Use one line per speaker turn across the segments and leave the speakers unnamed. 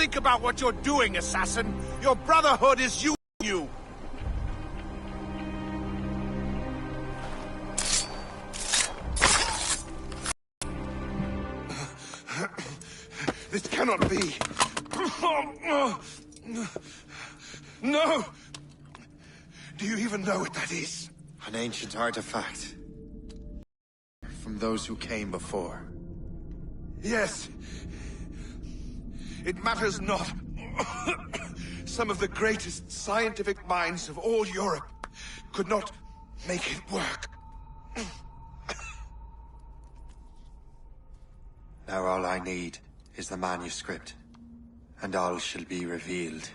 Think about what you're doing, assassin. Your brotherhood is you. This cannot be. No! Do you even know what that is?
An ancient artifact. From those who came before.
Yes. It matters not. Some of the greatest scientific minds of all Europe could not make it work.
Now all I need is the manuscript, and all shall be revealed.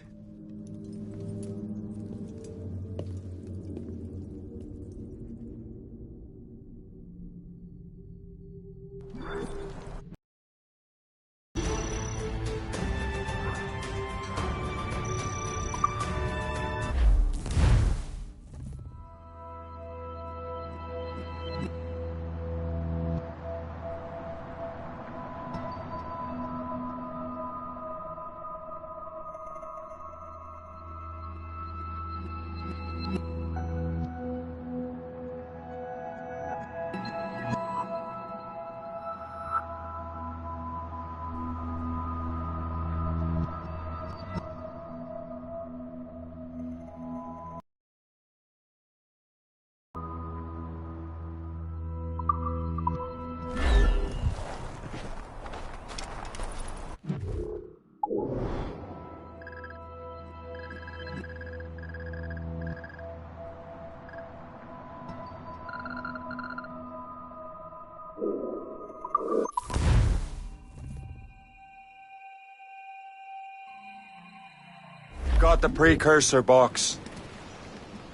Got the precursor box.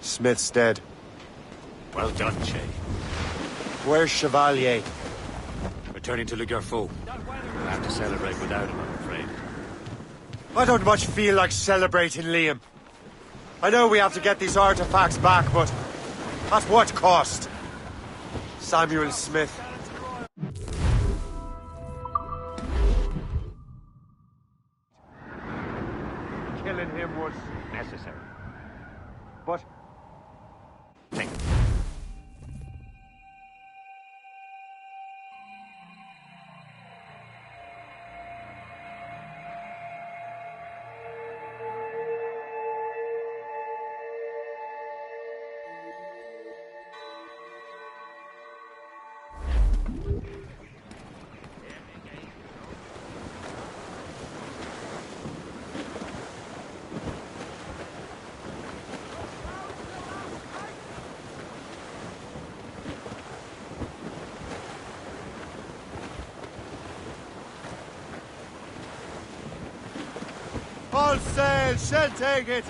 Smith's dead.
Well done, Che.
Where's Chevalier?
Returning to Le Gerfaut. We'll have to celebrate without him, I'm afraid.
I don't much feel like celebrating, Liam. I know we have to get these artifacts back, but at what cost? Samuel Smith. Killing him was
Necessary.
but
Think.
all sail, shall take it.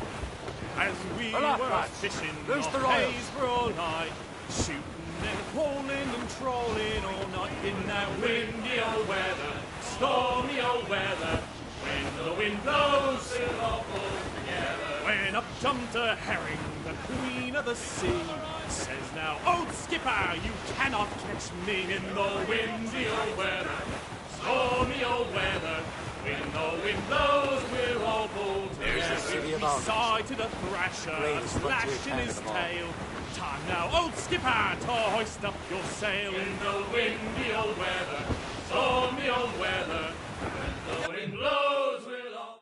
As we
Aloft,
were
lads.
fishing,
Loose the
our
royals.
days were all night, shooting and hauling and trawling all night in that windy old weather, stormy old weather. When the wind blows, we'll all pull together. When up jumped a herring, the queen of the sea, says now, old skipper, you cannot catch me in the windy old weather, stormy old weather. When the wind blows, we're all pulled together.
There's the city of
We
Argos.
sighted a thrasher, a
Greatest
slash
frontier
in
town
his
of all.
tail. Time now, old skipper, to hoist up your sail. In the windy old weather, stormy old weather. When the wind blows, we'll all...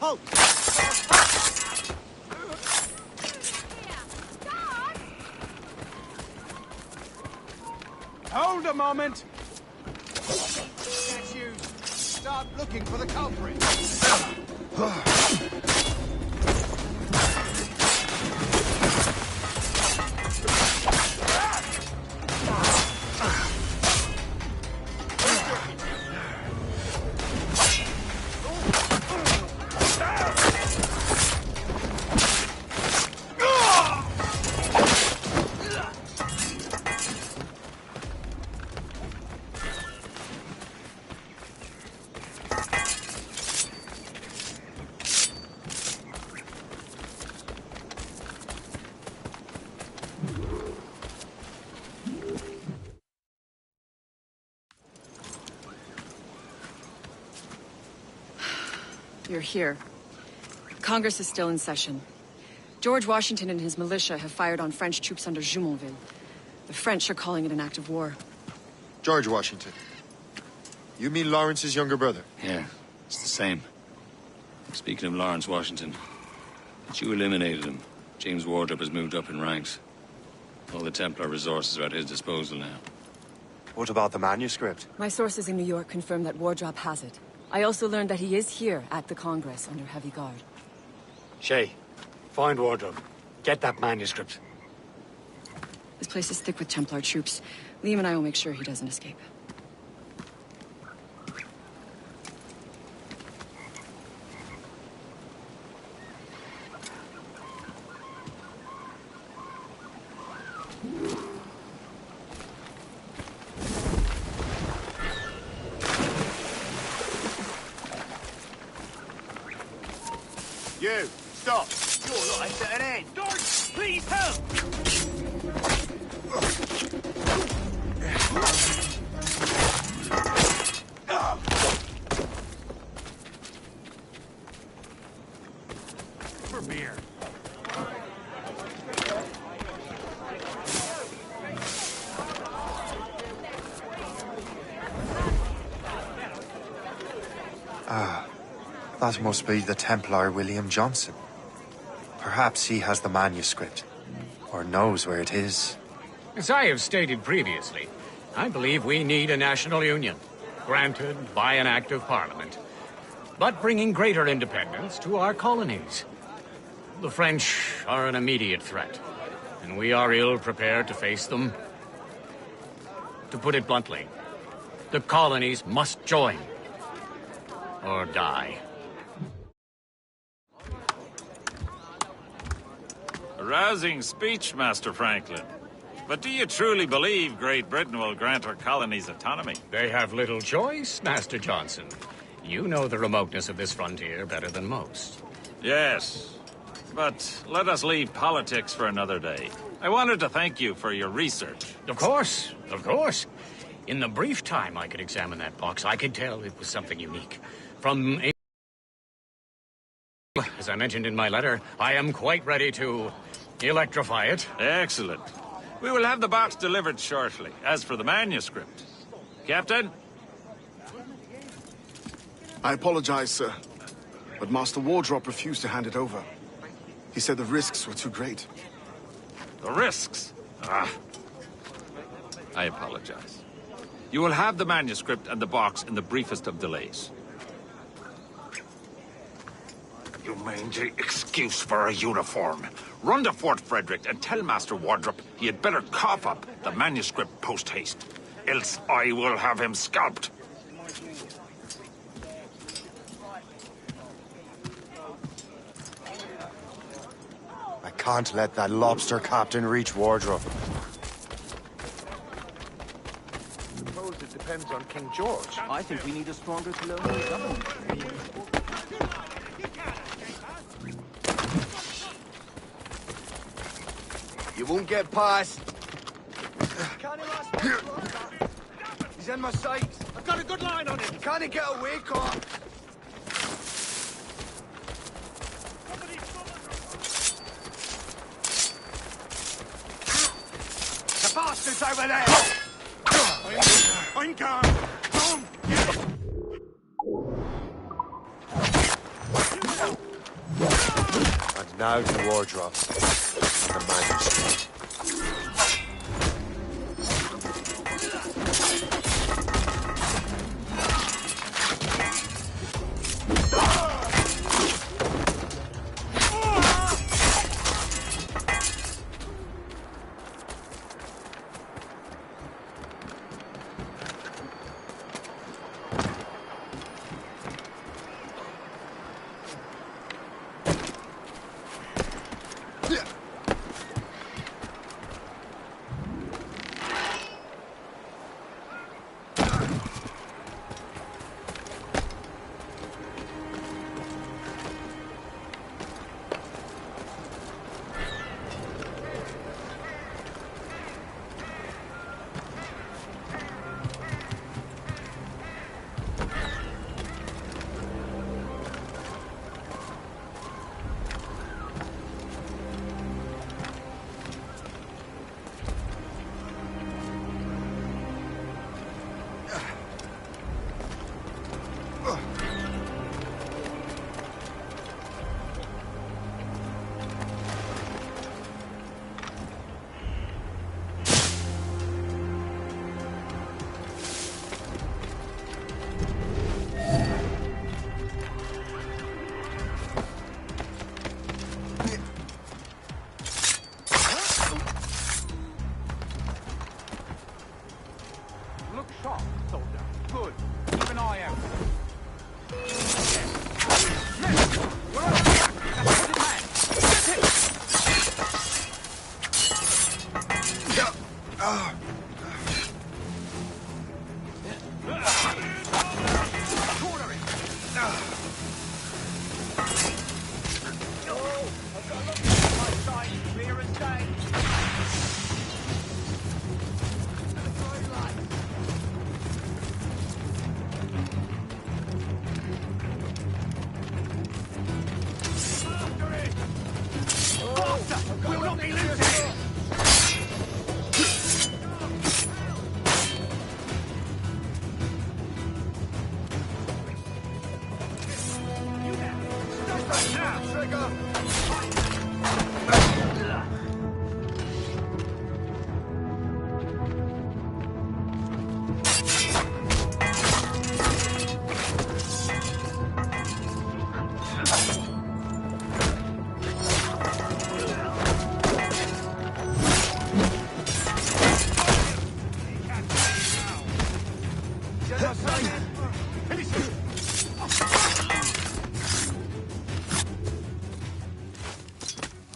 Halt!
Hold a moment! Get you. Start looking for the culprit.
You're here. Congress is still in session. George Washington and his militia have fired on French troops under Jumonville. The French are calling it an act of war.
George Washington. You mean Lawrence's younger brother?
Yeah, it's the same. Speaking of Lawrence Washington, since you eliminated him, James Wardrop has moved up in ranks. All the Templar resources are at his disposal now.
What about the manuscript?
My sources in New York confirm that Wardrop has it. I also learned that he is here at the Congress under heavy guard.
Shay, find Wardrop. Get that manuscript.
This place is thick with Templar troops. Liam and I will make sure he doesn't escape.
You, stop! Your life's at an end! George, please help! For beer.
That must be the Templar William Johnson. Perhaps he has the manuscript, or knows where it is.
As I have stated previously, I believe we need a national union, granted by an act of parliament, but bringing greater independence to our colonies. The French are an immediate threat, and we are ill prepared to face them. To put it bluntly, the colonies must join, or die.
A rousing speech, Master Franklin. But do you truly believe Great Britain will grant her colonies autonomy?
They have little choice, Master Johnson. You know the remoteness of this frontier better than most.
Yes, but let us leave politics for another day. I wanted to thank you for your research.
Of course, of course. In the brief time I could examine that box, I could tell it was something unique. From a... As I mentioned in my letter, I am quite ready to electrify it.
Excellent. We will have the box delivered shortly. As for the manuscript... Captain?
I apologize, sir, but Master Wardrop refused to hand it over. He said the risks were too great.
The risks? Ah. I apologize. You will have the manuscript and the box in the briefest of delays. You mangy excuse for a uniform. Run to Fort Frederick and tell Master Wardrop he had better cough up the manuscript post-haste. Else I will have him scalped.
I can't let that lobster captain reach Wardrop.
Suppose it depends on King George. I think we need a stronger colonial government. You won't get past. He's in my sights. I've got a good line on him. Can't he get away, Cop? The bastard's over there! I'm gone! Home!
Now to Wardrop. The manuscript.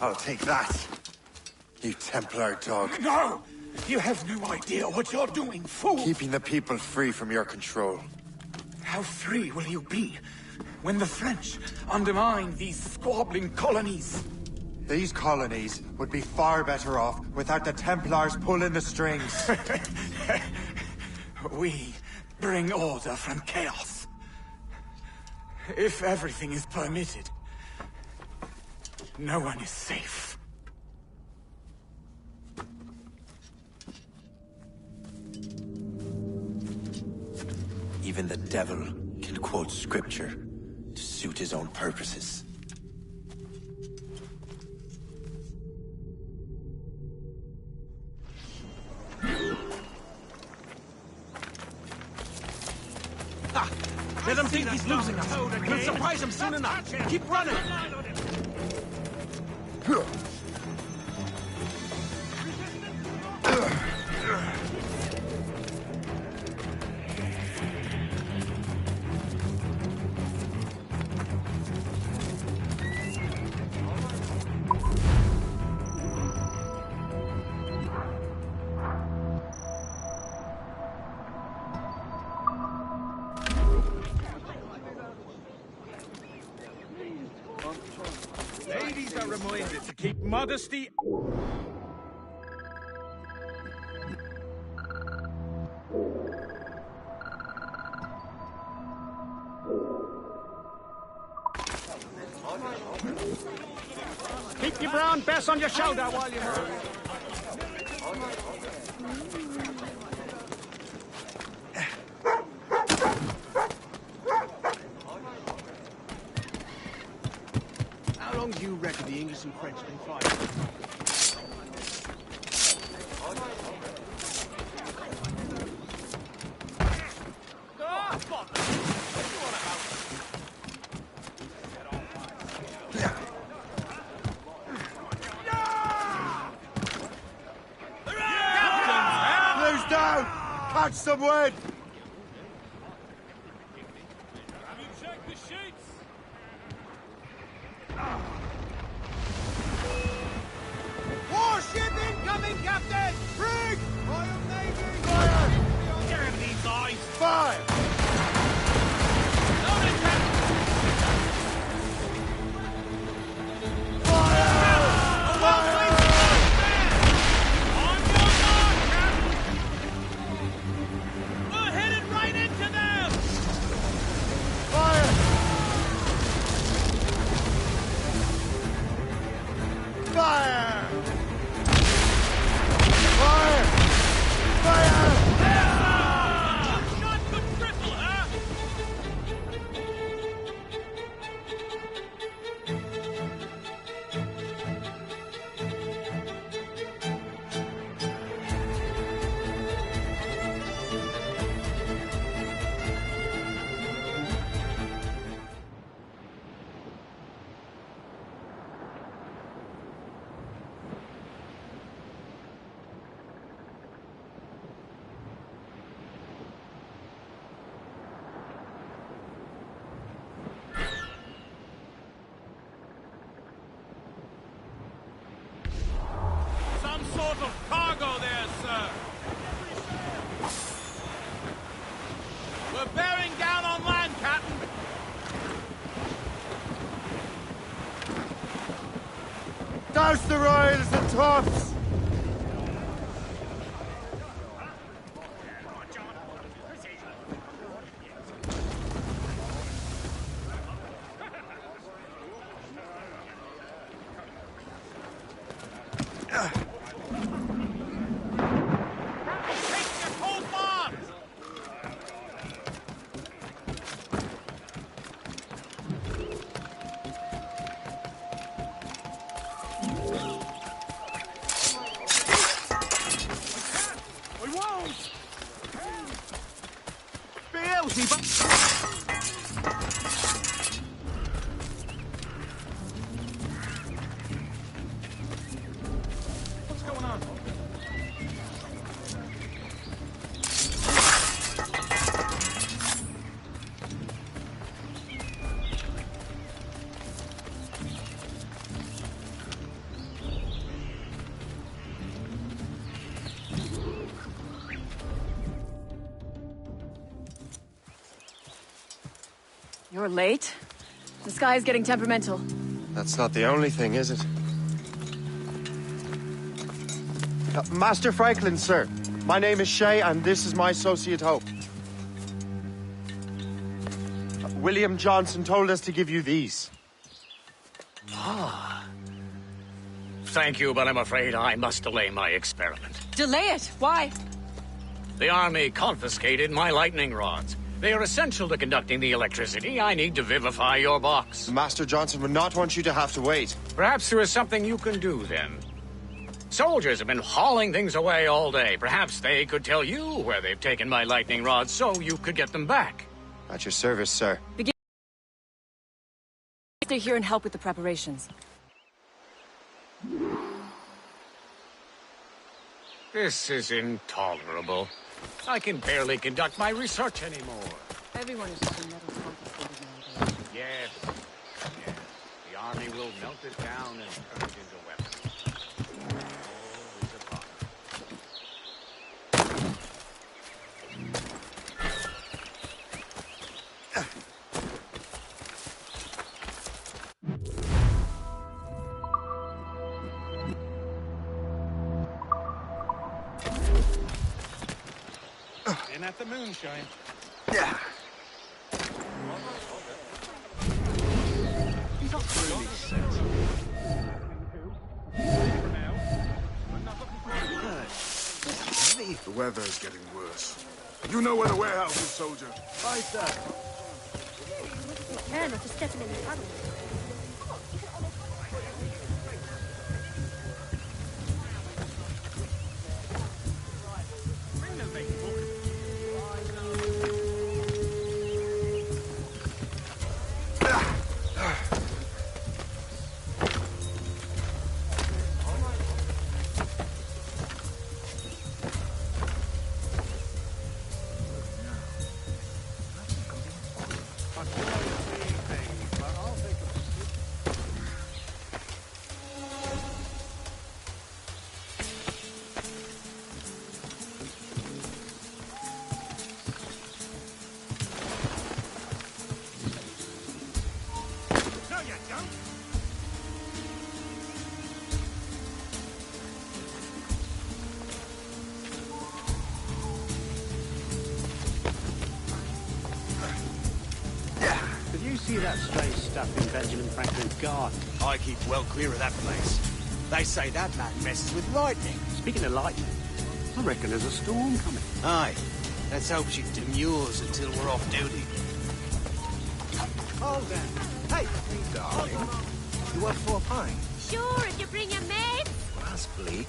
I'll take that, you Templar dog.
No! You have no idea what you're doing, fool!
Keeping the people free from your control.
How free will you be when the French undermine these squabbling colonies?
These colonies would be far better off without the Templars pulling the strings.
We bring order from chaos. If everything is permitted, no one is safe.
Even the devil can quote scripture to suit his own purposes.
Let him think he's losing us. We'll surprise him soon enough. Keep running. Ladies are reminded to keep modesty. Keep your brown bess on your shoulder while you move. long as you reckon the English and French can fight.
Blue's down! Catch some wind!
Have you checked the sheets?
Warship incoming, Captain! Brig! Royal Navy!
Fire!
Damn these guys!
Fire!
Loaded, Captain!
We're headed right into them!
Fire! Fire! Fire! Fire!
Shot could cripple, huh? Some sort of cargo there, sir. We're bearing down on land, Captain.
Douse the royals and tops!
Take your cold bombs!
We won't! Beelzebub! What's going on?
You're late. The sky is getting temperamental.
That's not the only thing, is it? Master Franklin, sir. My name is Shay, and this is my associate Hope. William Johnson told us to give you these.
Thank you, but I'm afraid I must delay my experiment.
Delay it! Why?
The army confiscated my lightning rods. They are essential to conducting the electricity I need to vivify your box.
Master Johnson would not want you to have to wait.
Perhaps there is something you can do then. Soldiers have been hauling things away all day. Perhaps they could tell you where they've taken my lightning rods so you could get them back.
At your service, sir.
Stay here and help with the preparations.
This is intolerable. I can barely conduct my research anymore.
Everyone is getting metals confiscated nowadays.
Yes. Yes. The army will melt it down and turn it into weapons. Always a problem.
In at the moonshine.
Yeah. The weather is getting worse. You know where the warehouse is, soldier.
Aye, sir.
Care not to step in the tunnel.
No, you don't.
Did you see that strange stuff in Benjamin Franklin's garden?
I keep well clear of that place. They say that man messes with lightning.
Speaking of lightning, I reckon there's a storm coming.
Aye. Let's hope she demurs until we're off duty. Hold on. Hey, darling. You up for a pint?
Sure, if you bring your maid.
That's bleak.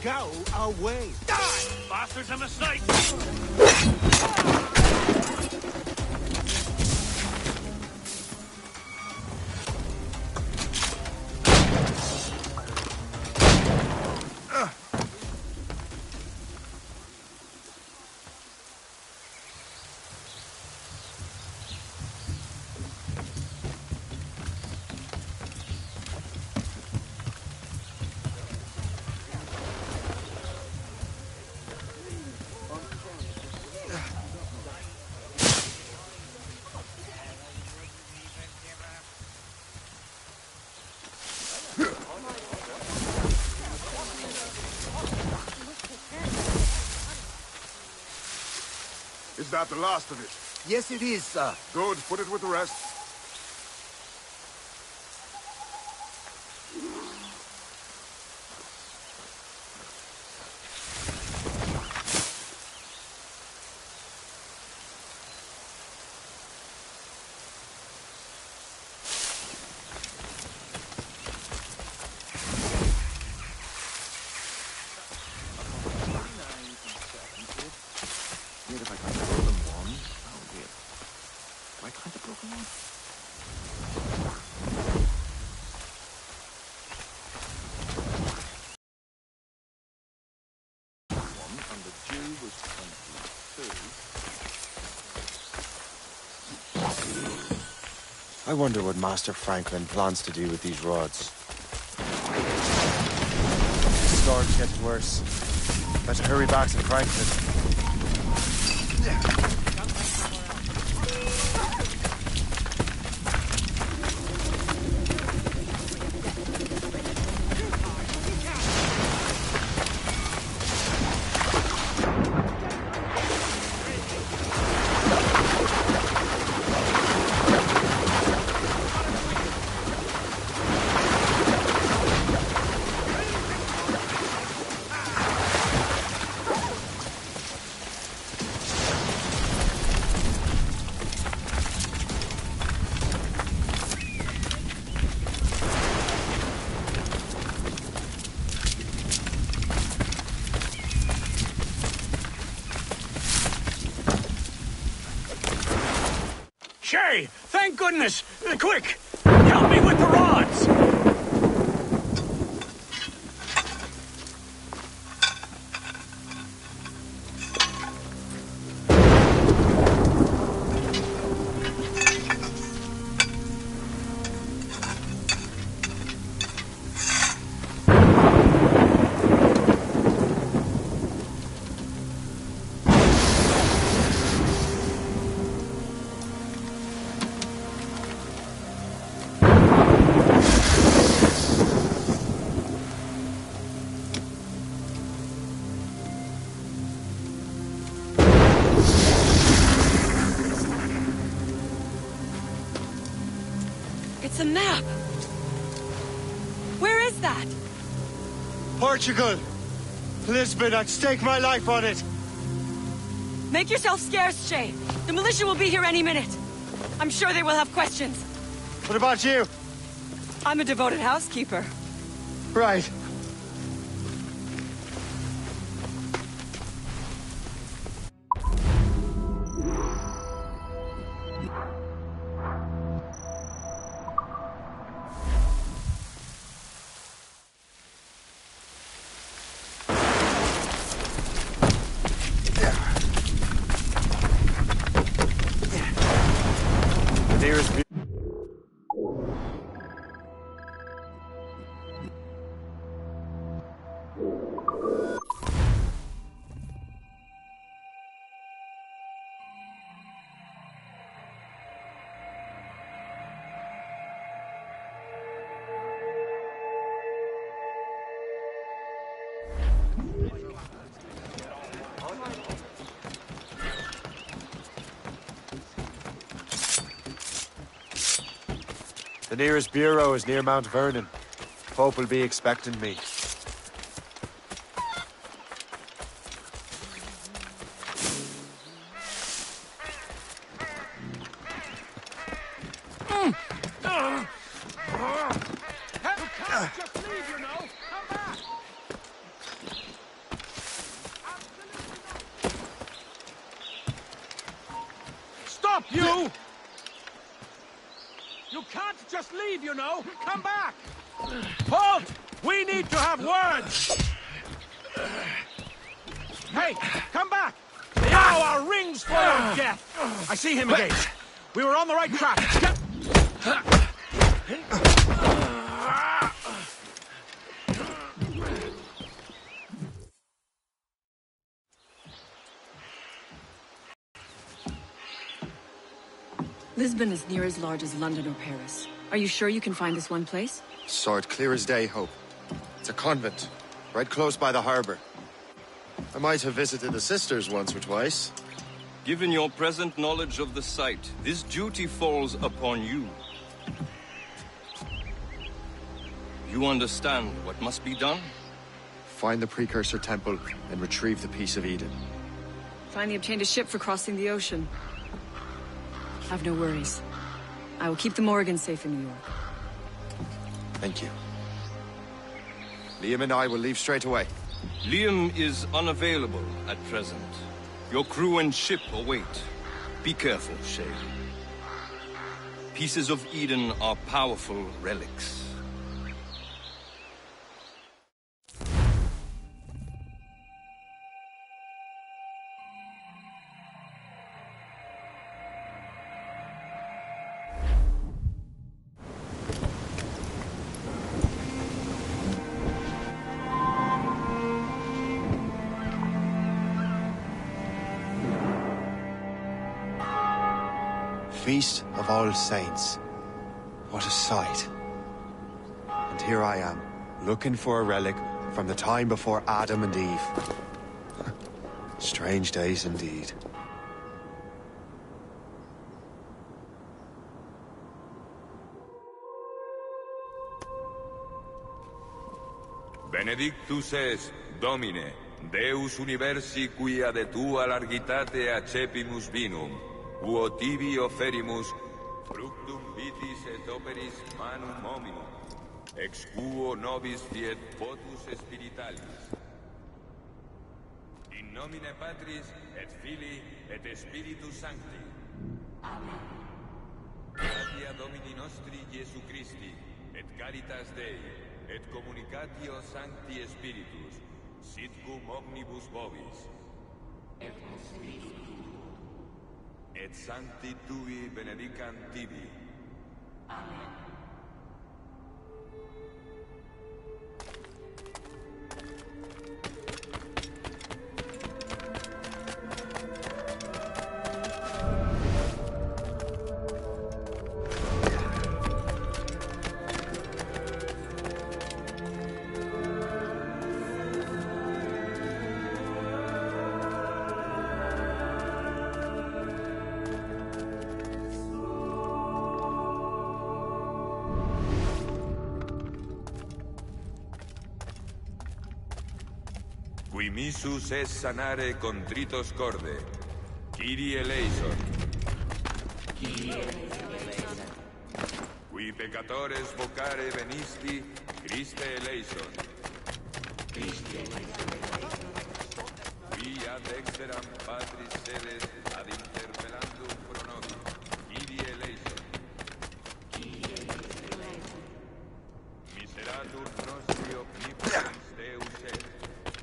Go away. Die!
Bastard's a mistake!
Is that the last of it?
Yes, it is, sir.
Good, put it with the rest.
I wonder what Master Franklin plans to do with these rods. The storm's getting worse. Better hurry back to Franklin.
Shay, thank goodness! Quick! Help me with the rods!
It's a map. Where is that?
Portugal! Lisbon, I'd stake my life on it!
Make yourself scarce, Shay. The militia will be here any minute. I'm sure they will have questions.
What about you?
I'm a devoted housekeeper.
Right. The nearest bureau is near Mount Vernon. Pope will be expecting me.
Stop, you! You can't just leave, you know. Come back! Halt! We need to have words! Hey, come back! Now our rings for your death! I see him again. We were on the right track.
Lisbon is near as large as London or Paris. Are you sure you can find this one place?
Saw it clear as day, Hope. It's a convent, right close by the harbor. I might have visited the sisters once or twice.
Given your present knowledge of the site, this duty falls upon you. You understand what must be done?
Find the precursor temple and retrieve the Piece of Eden.
Finally obtained a ship for crossing the ocean. Have no worries. I will keep the Morgans safe in New York.
Thank you. Liam and I will leave straight away.
Liam is unavailable at present. Your crew and ship await. Be careful, Shay. Pieces of Eden are powerful relics.
Feast of All Saints. What a sight. And here I am, looking for a relic from the time before Adam and Eve. Strange days indeed.
Benedictus es, Domine, Deus universi quia de tua largitate accepimus vinum, uo tibi offerimus fructum vitis et operis manum hominum, ex quo nobis fiet votus spiritualis. In nomine Patris et Filii et Spiritus Sancti. Amen. Gratia Domini nostri Iesu Christi, et caritas Dei, et communicatio Sancti Spiritus, sit cum omnibus vobis. Et Spiritus et sancti tui benedicant tibi. Amen. Qui missus es sanare contritos corde. Kyrie eleison. Kyrie eleison. Qui peccatores vocare venisti, Christe eleison. Christe eleison. Qui ad exteram Patris sedes ad interpellandum pro nobis, Kyrie eleison. Kyrie eleison. Miseratur nostri omnipotens Deus et,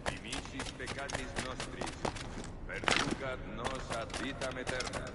dimicis peccatis nostris, perducat nos ad vitam aeterna.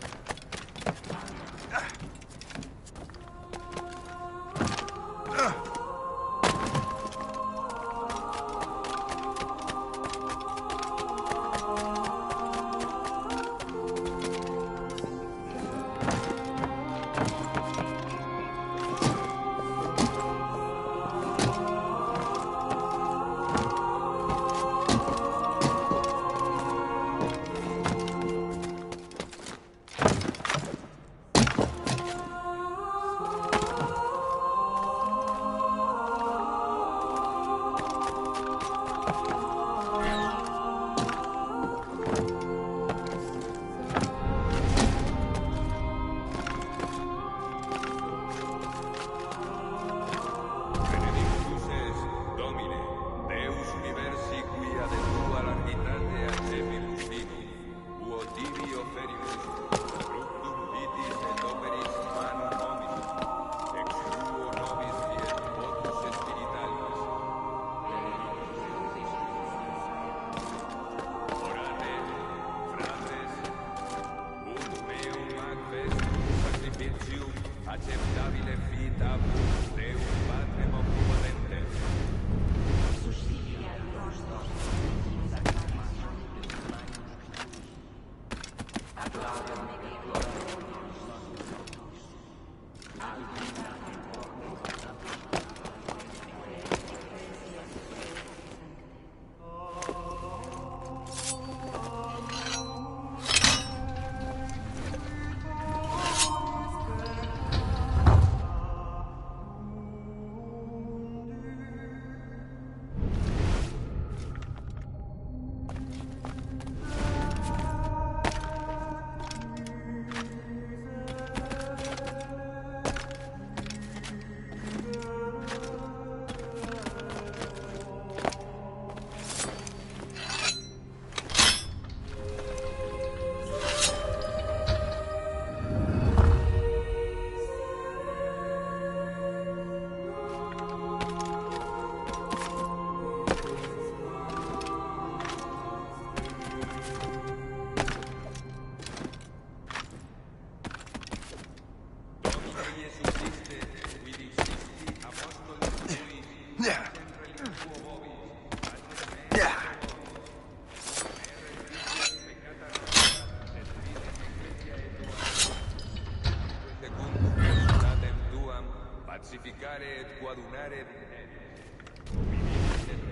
Pacificare et coadunare et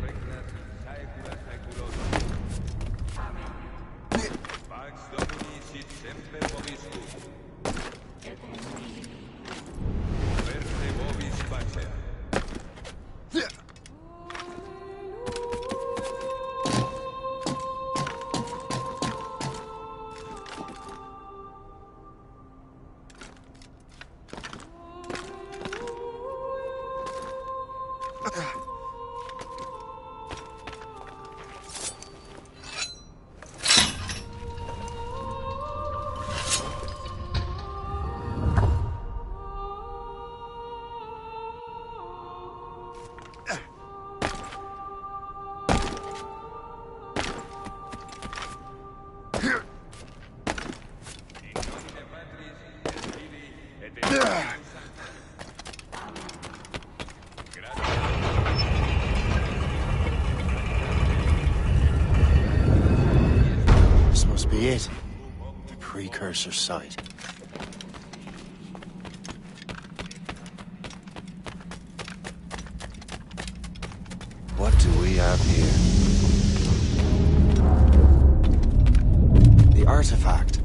regnat saecula saeculorum. Pax Domini sit semper vobiscum. Verte vobis pacea.
This must be it. The precursor site. What do we have here? The artifact.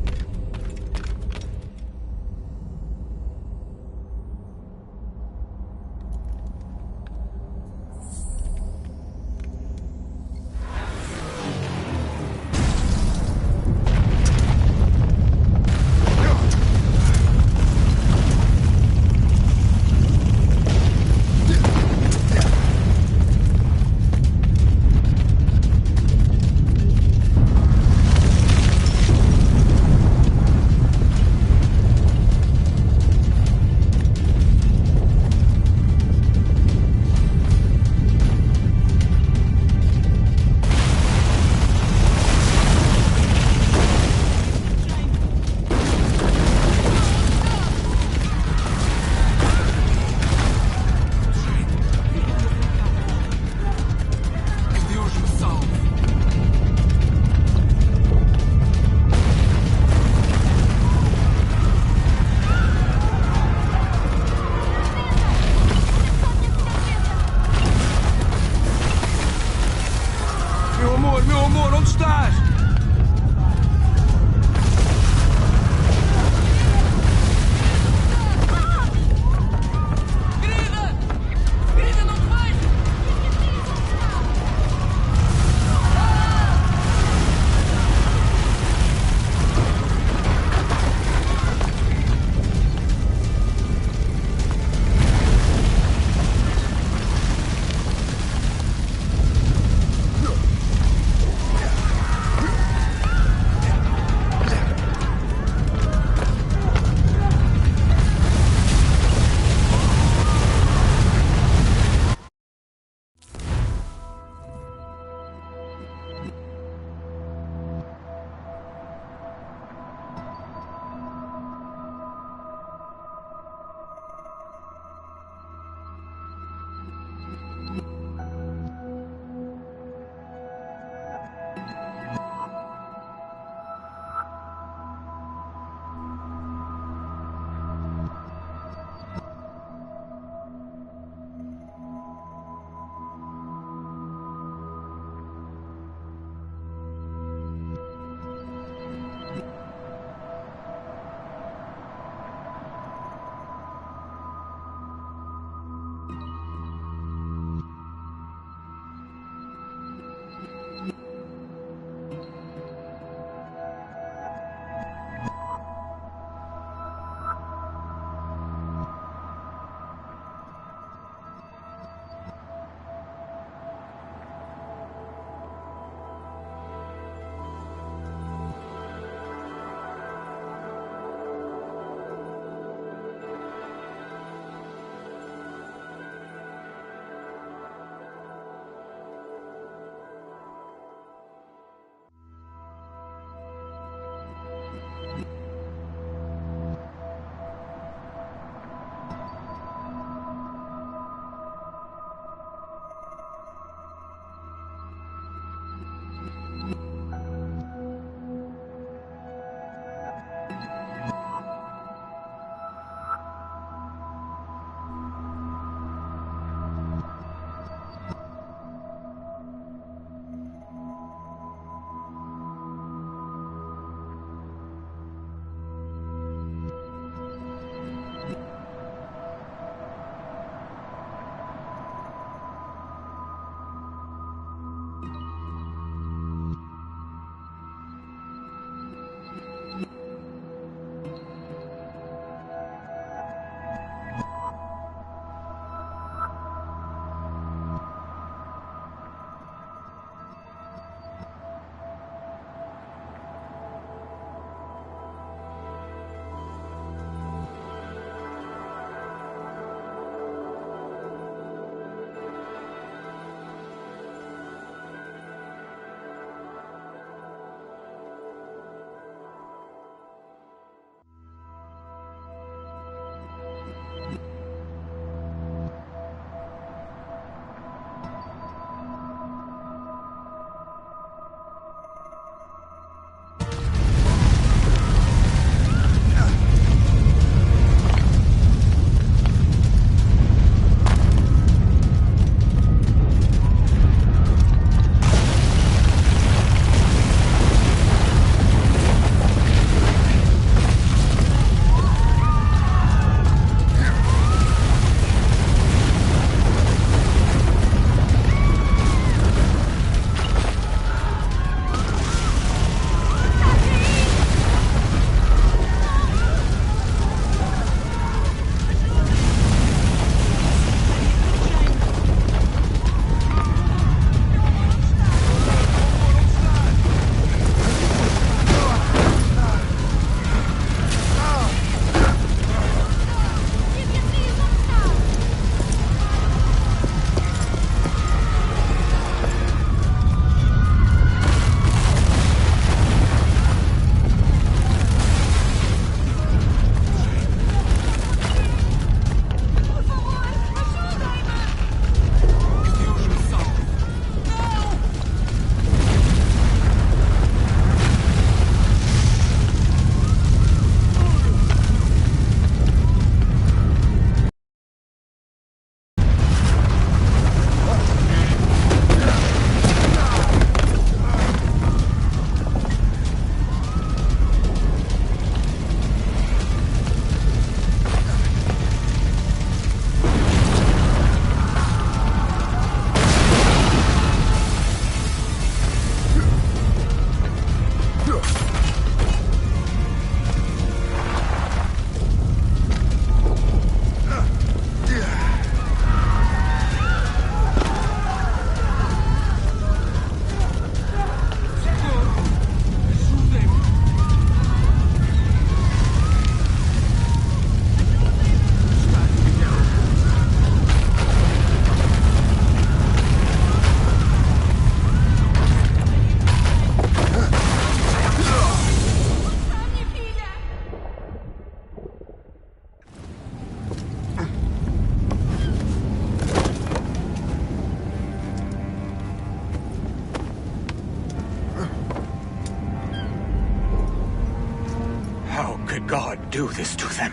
could God do this to them?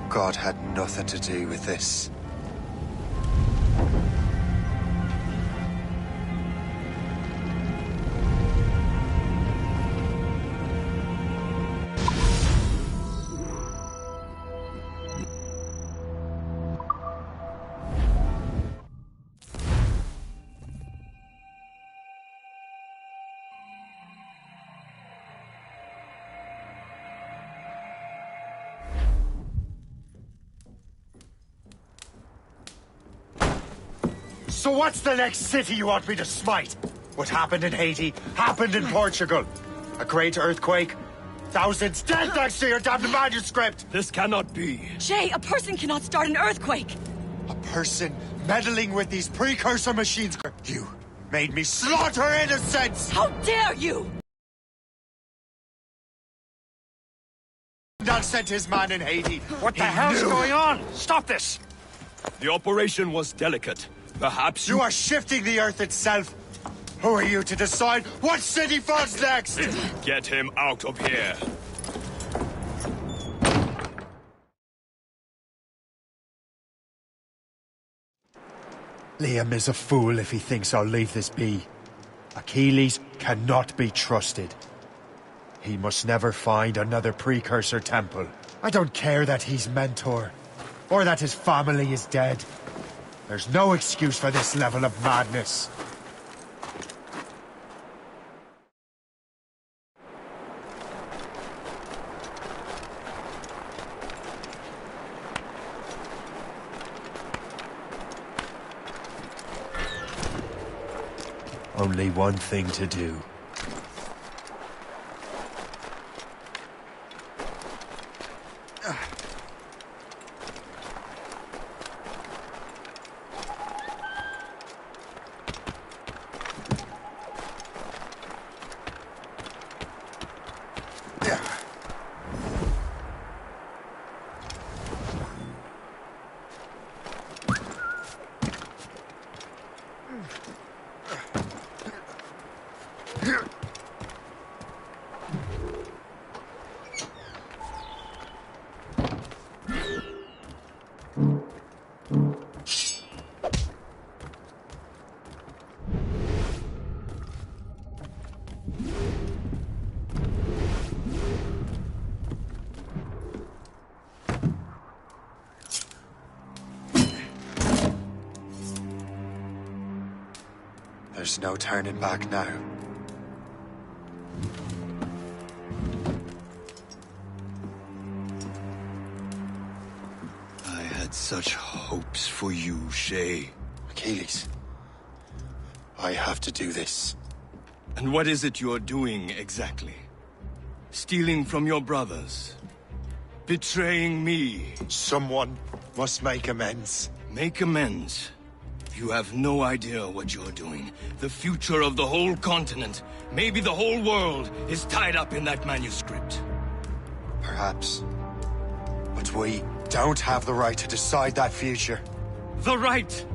God had nothing to do with this.
So what's the next city you want me to smite? What happened in Haiti happened in Portugal. A great earthquake. Thousands dead thanks to your damned manuscript!
This cannot be.
Shay, a person cannot start an earthquake!
A person meddling with these precursor machines. You made me slaughter innocents!
How dare you!
Not sent his man in Haiti.
What the hell's going on? Stop this!
The operation was delicate. Perhaps
you are shifting the earth itself. Who are you to decide what city falls next?
Get him out of here.
Liam is a fool if he thinks I'll leave this be. Achilles cannot be trusted. He must never find another precursor temple. I don't care that he's mentor, or that his family is dead. There's no excuse for this level of madness. Only one thing to do. There's no turning back now.
I had such hopes for you, Shay.
Achilles, I have to do this.
And what is it you're doing exactly? Stealing from your brothers? Betraying me?
Someone must make amends.
Make amends? You have no idea what you're doing. The future of the whole continent, maybe the whole world, is tied up in that manuscript.
Perhaps. But we don't have the right to decide that future.
The right!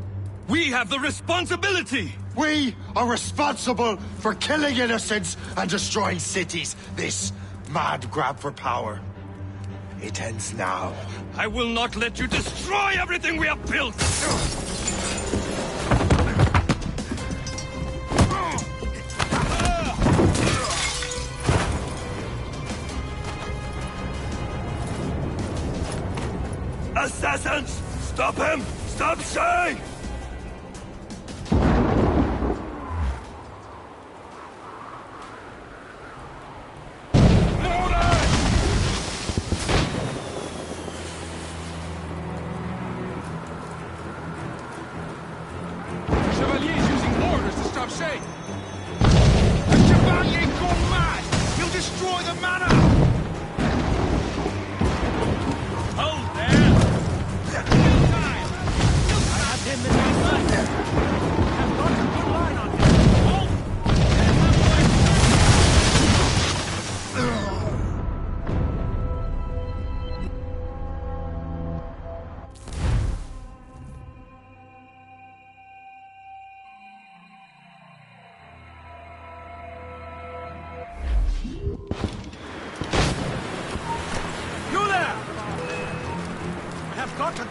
We have the responsibility!
We are responsible for killing innocents and destroying cities. This mad grab for power. It ends now.
I will not let you destroy everything we have built! Assassins! Stop him! Stop Shay!
Chevalier's using orders to stop Shay. The Chevalier gone mad! He'll destroy the manor!
Hold there! I have him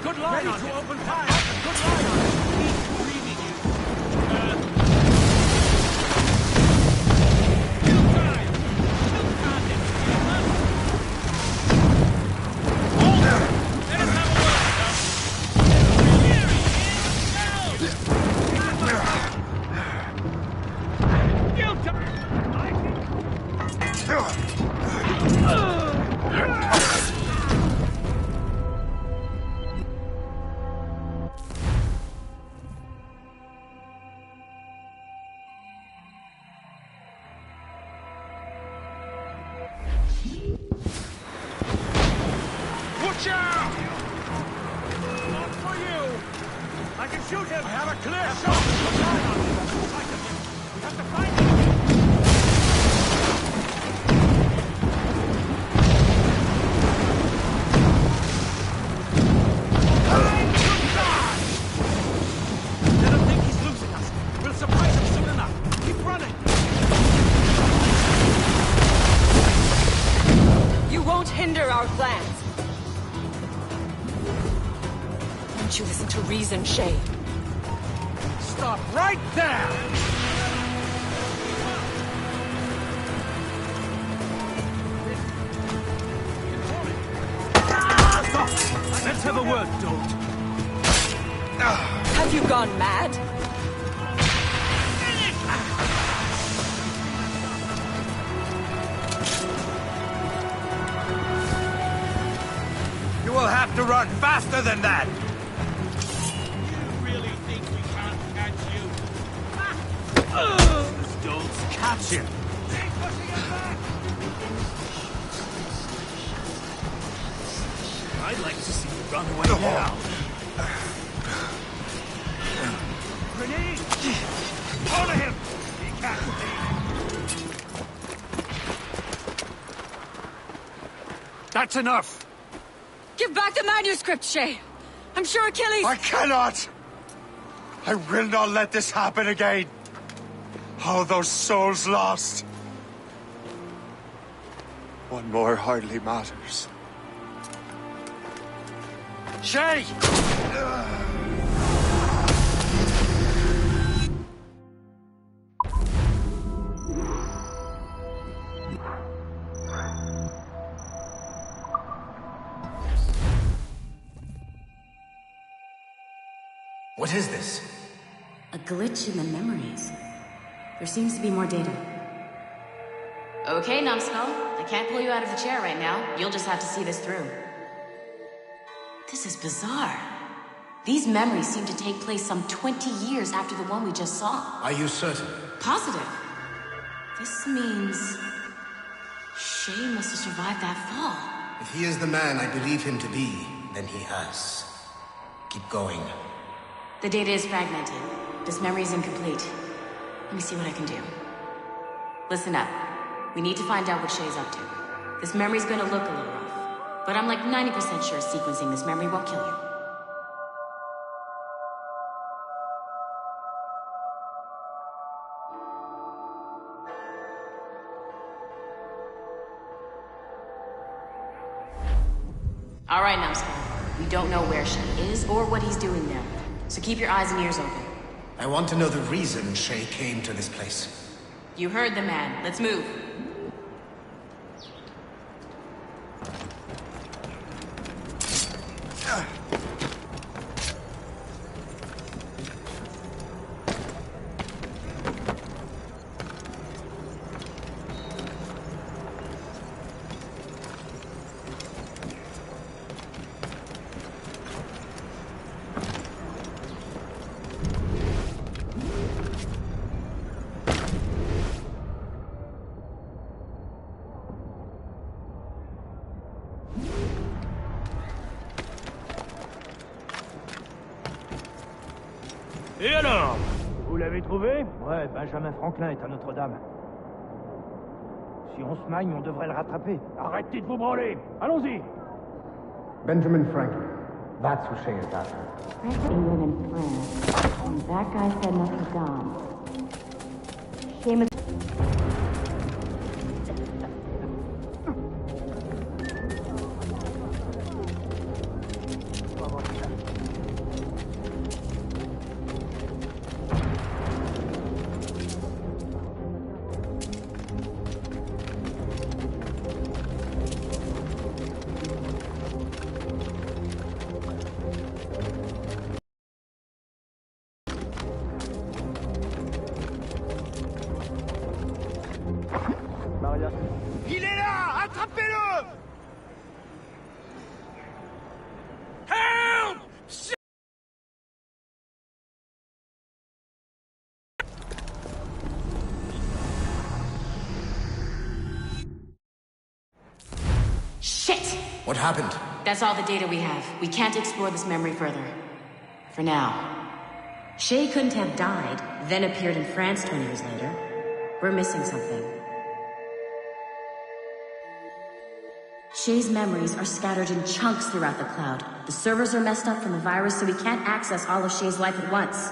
good line ready to open fire. A good line on him. He's reading you.
Watch out! Not for you! I can shoot him! I have a clear shot! We have to find him! Let him think he's losing us. We'll surprise him soon enough. Keep running!
You won't hinder our plans. Don't you listen to reason, Shay.
Stop right there! Let's have a word, Dolt.
Have you gone mad?
You will have to run faster than that! Dolts, catch him! I'd like to see you run away now. Grenade! Follow him! He can't leave. That's enough!
Give back the manuscript, Shay! I'm sure Achilles...
I cannot! I will not let this happen again! All those souls lost. One more hardly matters. Shay!
What is this?
A glitch in the memories. There seems to be more data.
Okay, Numbskull. I can't pull you out of the chair right now. You'll just have to see this through. This is bizarre. These memories seem to take place some 20 years after the one we just saw.
Are you certain?
Positive. This means... Shay must have survived that fall.
If he is the man I believe him to be, then he has. Keep going.
The data is fragmented. This memory is incomplete. Let me see what I can do. Listen up. We need to find out what Shay's up to. This memory's gonna look a little rough, but I'm like 90% sure sequencing this memory won't kill you. All right, Numbskull. We don't know where Shay is or what he's doing now, so keep your eyes and ears open.
I want to know the reason Shay came to this place.
You heard the man. Let's move.
Et alors? Vous l'avez trouvé? Ouais, Benjamin Franklin est à Notre-Dame. Si on se magne, on devrait le rattraper. Arrêtez de vous branler! Allons-y!
Benjamin Franklin. That's who Shay is after.
England and France. And that guy said Notre Dame. Seamus...
Il est là! Attrapez-le! Help!
Shit!
What happened?
That's all the data we have. We can't explore this memory further. For now. Shay couldn't have died, then appeared in France 20 years later. We're missing something. Shay's memories are scattered in chunks throughout the cloud. The servers are messed up from the virus, so we can't access all of Shay's life at once.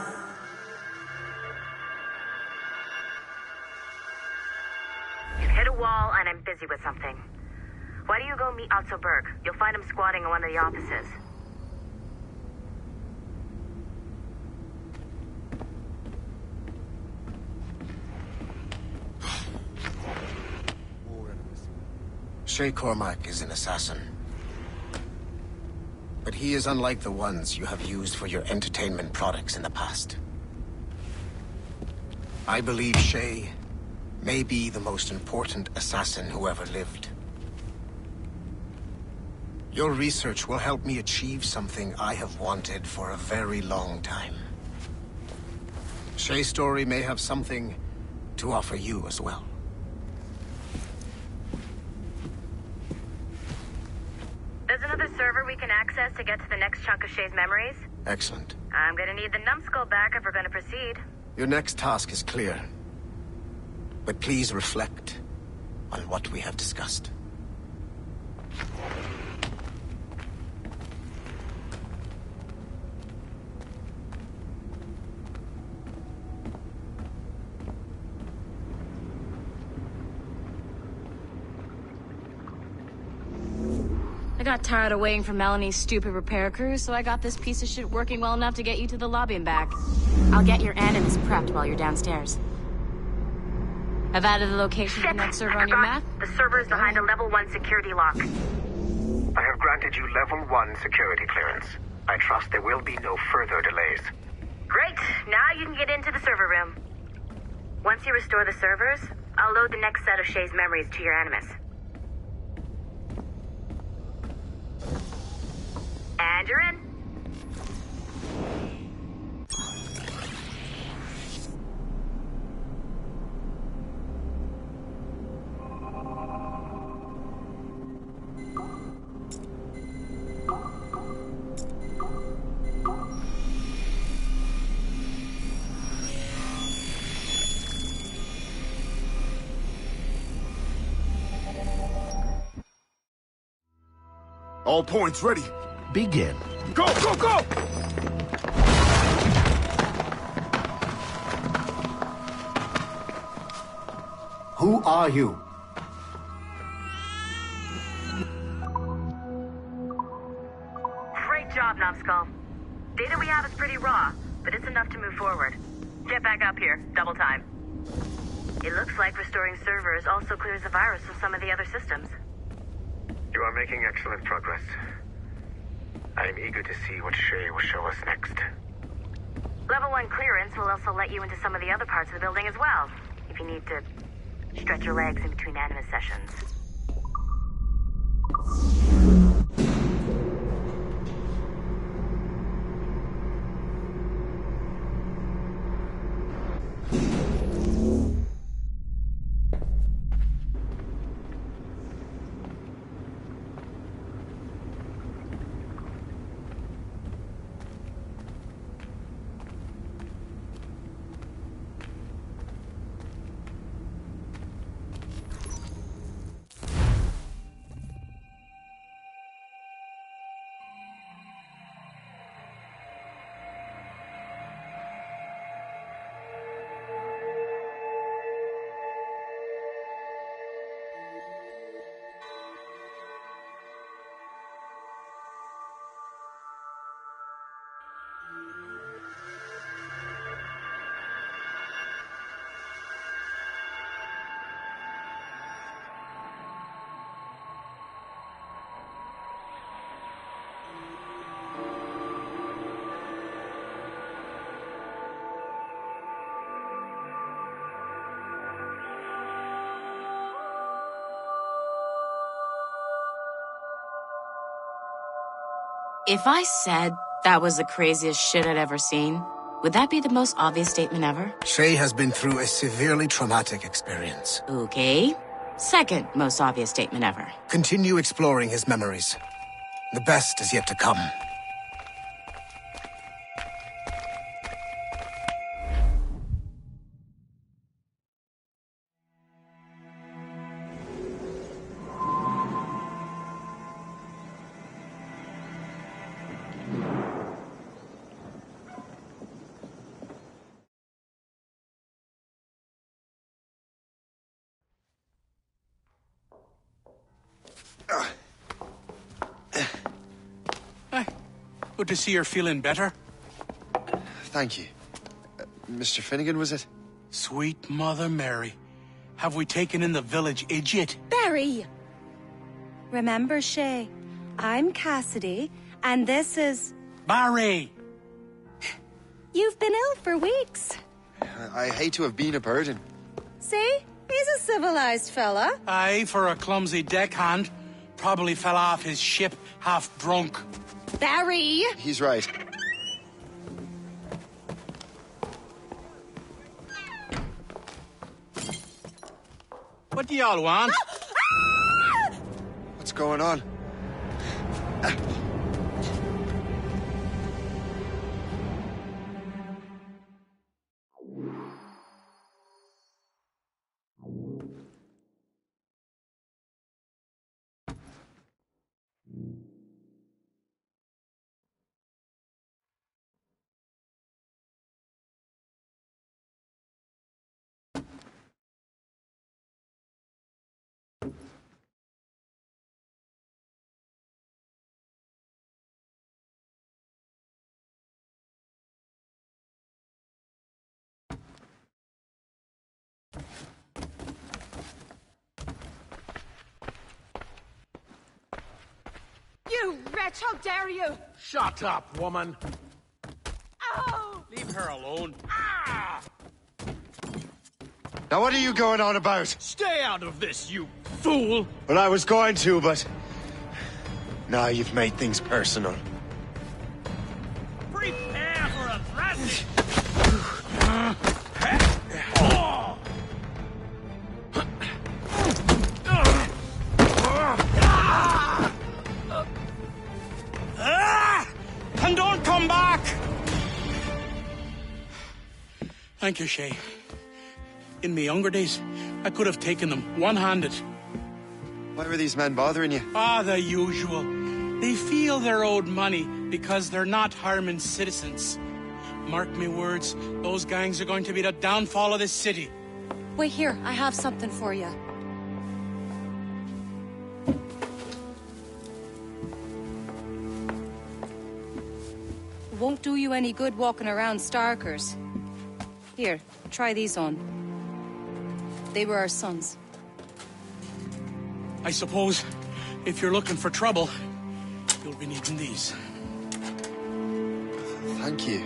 You've hit a wall, and I'm busy with something. Why don't you go meet Otto Berg? You'll find him squatting in one of the offices.
Shay Cormac is an assassin. But he is unlike the ones you have used for your entertainment products in the past. I believe Shay may be the most important assassin who ever lived. Your research will help me achieve something I have wanted for a very long time. Shay's story may have something to offer you as well.
There's another server we can access to get to the next chunk of Shay's memories.
Excellent.
I'm gonna need the numbskull back if we're gonna proceed.
Your next task is clear. But please reflect on what we have discussed.
I got tired of waiting for Melanie's stupid repair crew, so I got this piece of shit working well enough to get you to the lobby and back. I'll get your Animus prepped while you're downstairs. I've added the location of the next server on your map.
The server is behind a level 1 security lock.
I have granted you level 1 security clearance. I trust there will be no further delays.
Great! Now you can get into the server room. Once you restore the servers, I'll load the next set of Shay's memories to your Animus. And you're in.
All points ready.
Begin.
Go, go, go!
Who are you?
Great job, Numbskull. Data we have is pretty raw, but it's enough to move forward. Get back up here. Double time. It looks like restoring servers also clears the virus from some of the other systems.
You are making excellent progress. I am eager to see what Shay will show us next.
Level 1 clearance will also let you into some of the other parts of the building as well, if you need to stretch your legs in between Animus sessions.
If I said that was the craziest shit I'd ever seen, would that be the most obvious statement ever?
Shay has been through a severely traumatic experience.
Okay. Second most obvious statement ever.
Continue exploring his memories. The best is yet to come.
Good to see you're feeling better.
Thank you. Mr. Finnegan, was it?
Sweet Mother Mary. Have we taken in the village idiot?
Barry! Remember, Shay, I'm Cassidy, and this is...
Barry!
You've been ill for weeks.
I hate to have been a burden.
See? He's a civilized fella.
Aye, for a clumsy deckhand. Probably fell off his ship half drunk.
Barry!
He's right.
What do y'all want?
What's going on?
You wretch, how dare you!
Shut up, woman.
Ow!
Leave her alone.
Ah!
Now what are you going on about?
Stay out of this, you fool!
Well, I was going to, but... Now you've made things personal.
Prepare for a thrashing!
And don't come back! Thank you, Shay. In my younger days, I could have taken them one-handed.
Why were these men bothering you?
Ah, the usual. They feel they're owed money because they're not harming citizens. Mark me words, those gangs are going to be the downfall of this city.
Wait here, I have something for you. Won't do you any good walking around Starkers. Here, try these on. They were our sons.
I suppose, if you're looking for trouble, you'll be needing these.
Thank you.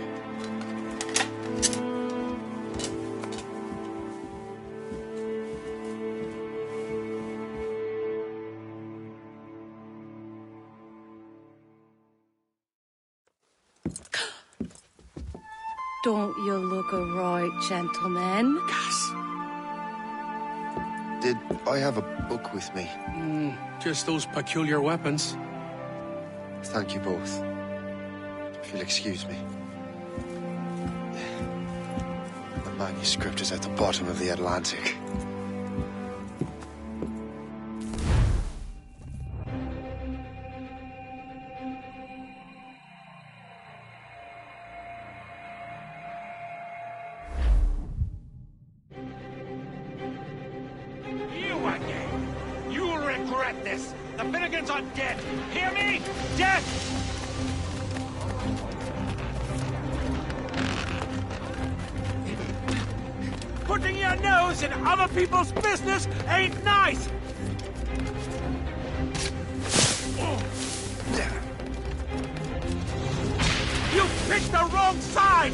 Don't you look a right gentleman?
Cass.
Did I have a book with me?
Just those peculiar weapons.
Thank you both. If you'll excuse me. The manuscript is at the bottom of the Atlantic.
You again! You'll regret this! The Finnegans are dead! Hear me? Dead! Putting your nose in other people's business ain't nice! You picked the wrong side!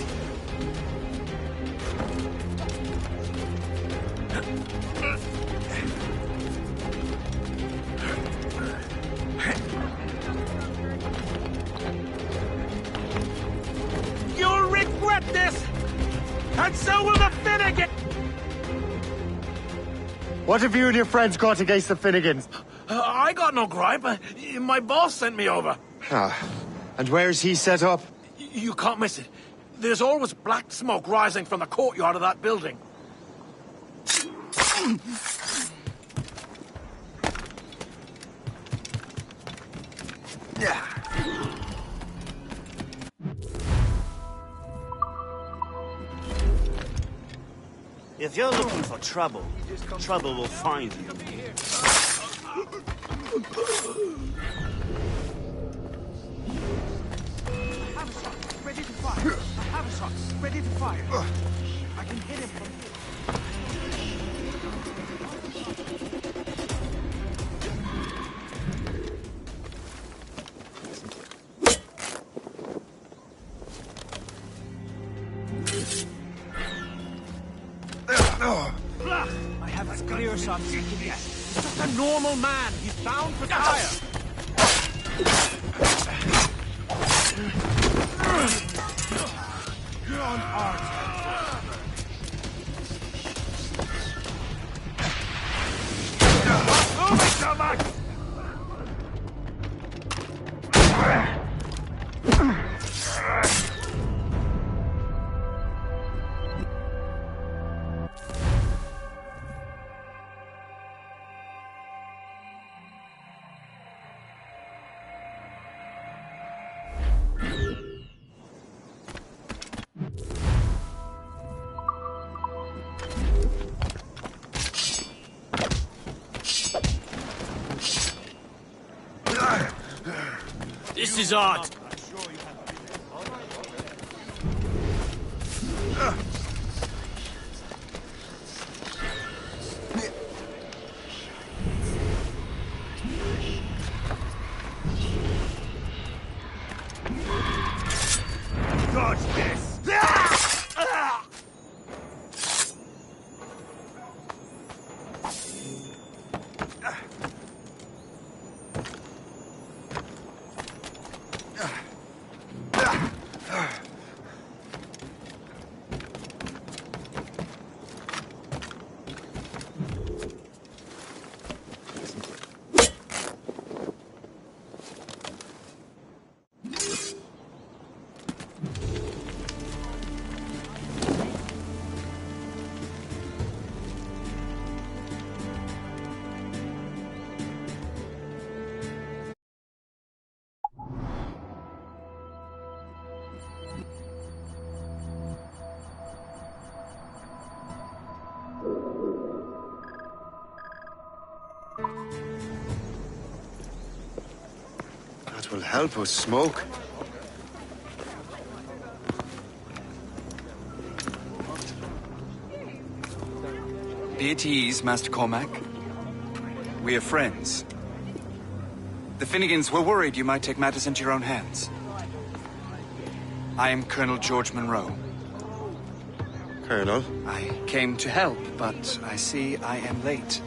And so will the Finnegan!
What have you and your friends got against the Finnegans?
I got no gripe. My boss sent me over.
Ah, and where's he set up?
You can't miss it. There's always black smoke rising from the courtyard of that building. Yeah.
If you're looking for trouble, trouble will find you.
I have a shot. Ready to fire. I have a shot. Ready to fire. I can hit him from here. I have a clear shot. He's just a normal man. He's bound for fire. You're on our side. Move it, Thomas!
This is art.
Dodge this!
That will help us smoke.
Be at ease, Master Cormac. We are friends. The Finnegans were worried you might take matters into your own hands. I am Colonel George Monroe.
Colonel?
I came to help, but I see I am late.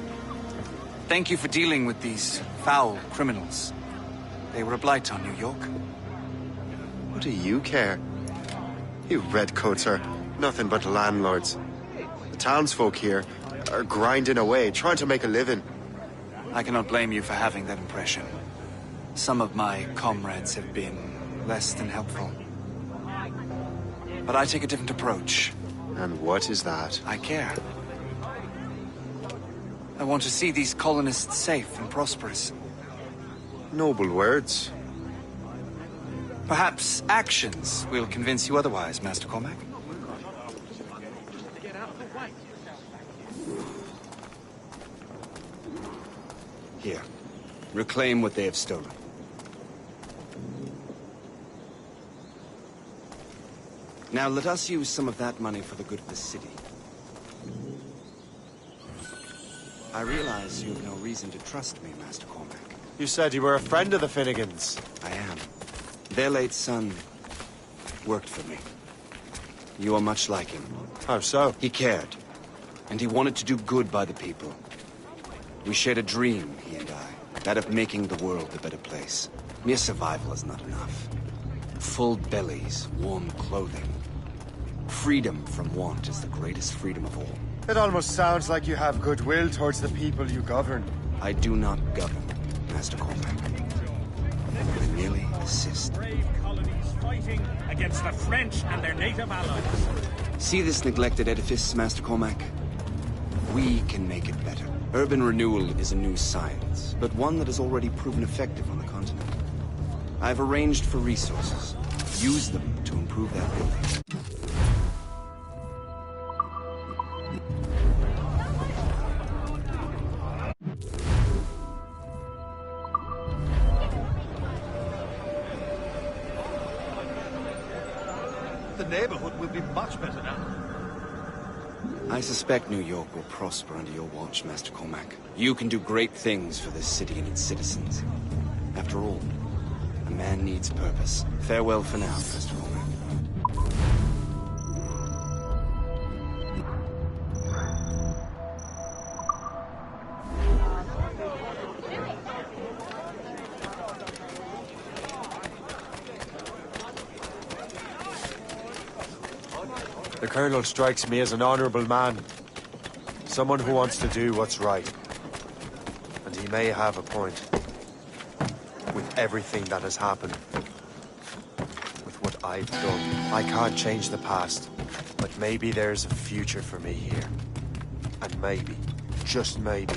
Thank you for dealing with these foul criminals. They were a blight on New York.
What do you care? You redcoats are nothing but landlords. The townsfolk here are grinding away, trying to make a living.
I cannot blame you for having that impression. Some of my comrades have been less than helpful. But I take a different approach.
And what is that?
I care. I want to see these colonists safe and prosperous.
Noble words.
Perhaps actions will convince you otherwise, Master Cormac. Here. Reclaim what they have stolen. Now let us use some of that money for the good of the city. I realize you have no reason to trust me, Master Cormac.
You said you were a friend of the Finnegans.
I am. Their late son worked for me. You are much like him.
How so?
He cared, and he wanted to do good by the people. We shared a dream, he and I, that of making the world a better place. Mere survival is not enough. Full bellies, warm clothing. Freedom from want is the greatest freedom of all.
It almost sounds like you have goodwill towards the people you govern.
I do not govern, Master Cormac. I merely assist.
Brave colonies fighting against the French and their native allies.
See this neglected edifice, Master Cormac? We can make it better. Urban renewal is a new science, but one that has already proven effective on the continent. I've arranged for resources. Use them to improve that building.
The neighborhood will be much better now.
I suspect New York will prosper under your watch, Master Cormac. You can do great things for this city and its citizens. After all, a man needs purpose. Farewell for now, Master Cormac.
The Colonel strikes me as an honorable man. Someone who wants to do what's right. And he may have a point. With everything that has happened. With what I've done. I can't change the past. But maybe there's a future for me here. And maybe, just maybe,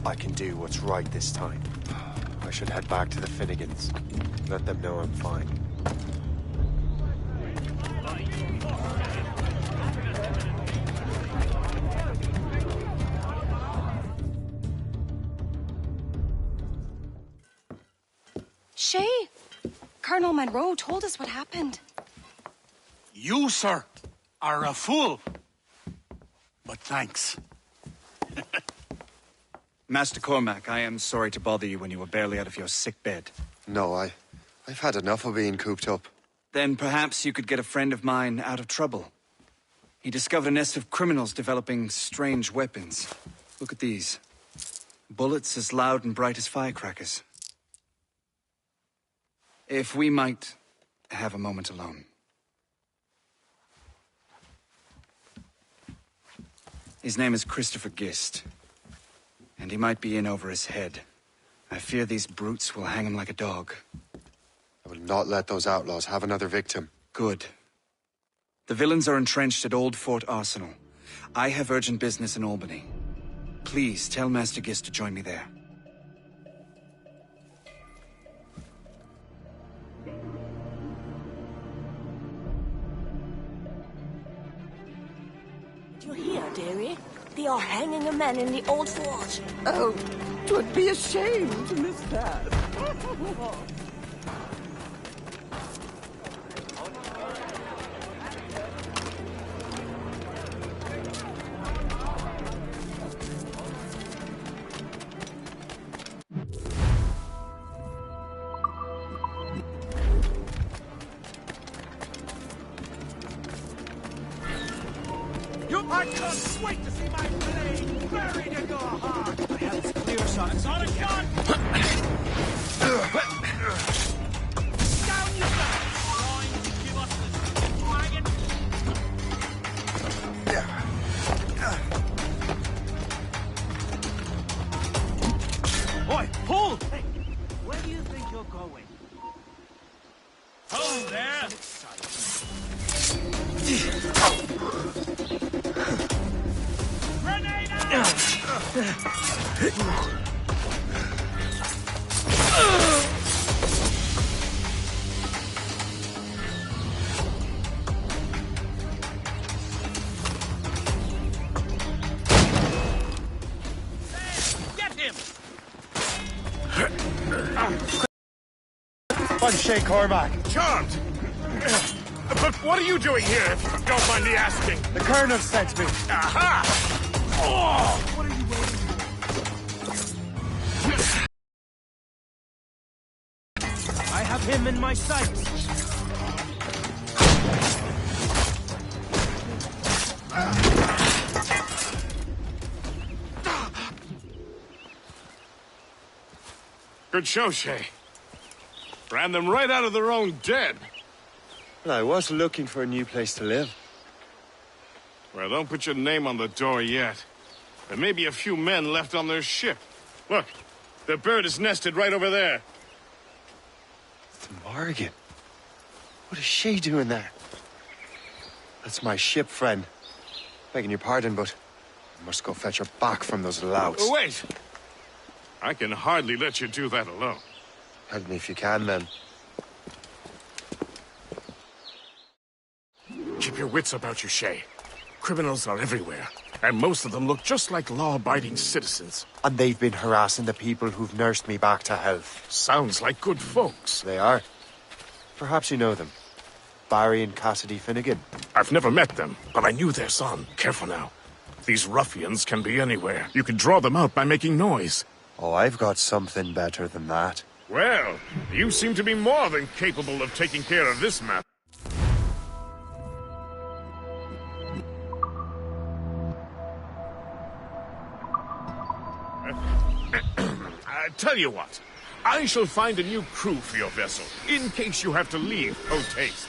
I can do what's right this time. I should head back to the Finnegans. Let them know I'm fine.
Shay, Colonel Monroe told us what happened.
You, sir, are a fool. But thanks.
Master Cormac, I am sorry to bother you when you were barely out of your sick bed.
No, I've had enough of being cooped up.
Then perhaps you could get a friend of mine out of trouble. He discovered a nest of criminals developing strange weapons. Look at these. Bullets as loud and bright as firecrackers. If we might have a moment alone. His name is Christopher Gist. And he might be in over his head. I fear these brutes will hang him like a dog.
I will not let those outlaws have another victim.
Good. The villains are entrenched at Old Fort Arsenal. I have urgent business in Albany. Please tell Master Gist to join me there.
You hear, dearie? They are hanging a man in the old fort.
Oh, 'twould be a shame to miss that.
I can't wait to see my blade buried in your heart! I have this clear shot. It's on a gun! Down you go! Trying to give us this wagon! Boy, pull! Hey, where do you think you're going? Hold there! Get him!
I'm Shay Cormac.
Charmed! But what are you doing here, if you don't mind me asking?
The Colonel sent me.
Aha! Oh! What are you waiting for? I have him in my sights. Good show, Shay. Ran them right out of their own den.
Well, I was looking for a new place to live.
Well, don't put your name on the door yet. There may be a few men left on their ship. Look, the bird is nested right over there.
Morrigan. What is she doing there? That's my ship, friend. Begging your pardon, but I must go fetch her back from those louts.
Wait! I can hardly let you do that alone.
Help me if you can, then.
Keep your wits about you, Shay. Criminals are everywhere, and most of them look just like law-abiding citizens.
And they've been harassing the people who've nursed me back to health.
Sounds like good folks.
They are. Perhaps you know them. Barry and Cassidy Finnegan.
I've never met them, but I knew their son. Careful now. These ruffians can be anywhere. You can draw them out by making noise.
Oh, I've got something better than that.
Well, you seem to be more than capable of taking care of this matter. Tell you what, I shall find a new crew for your vessel, in case you have to leave post-haste.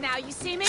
Now you see me?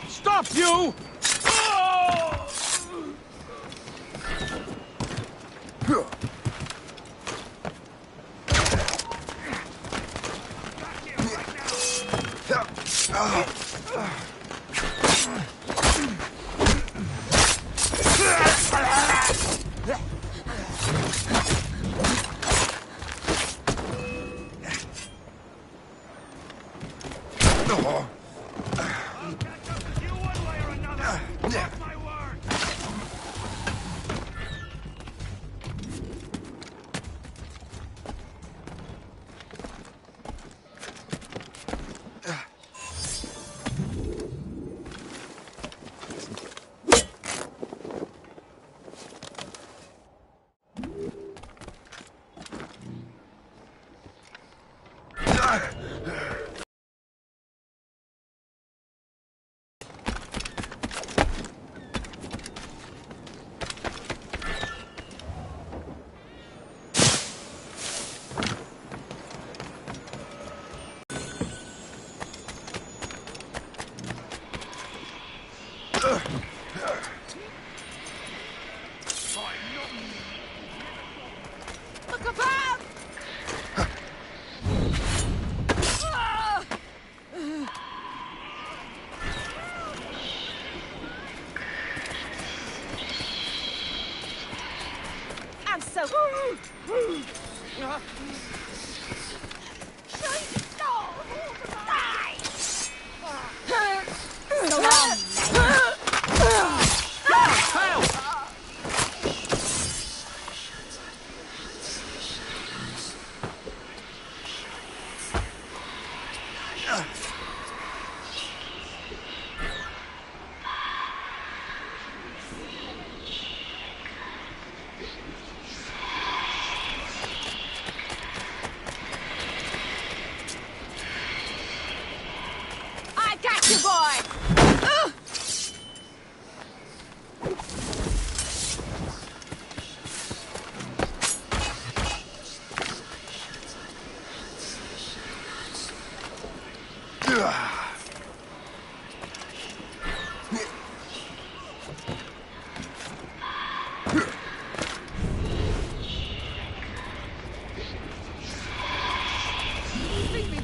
Stop, you!
So long, I got you, boy!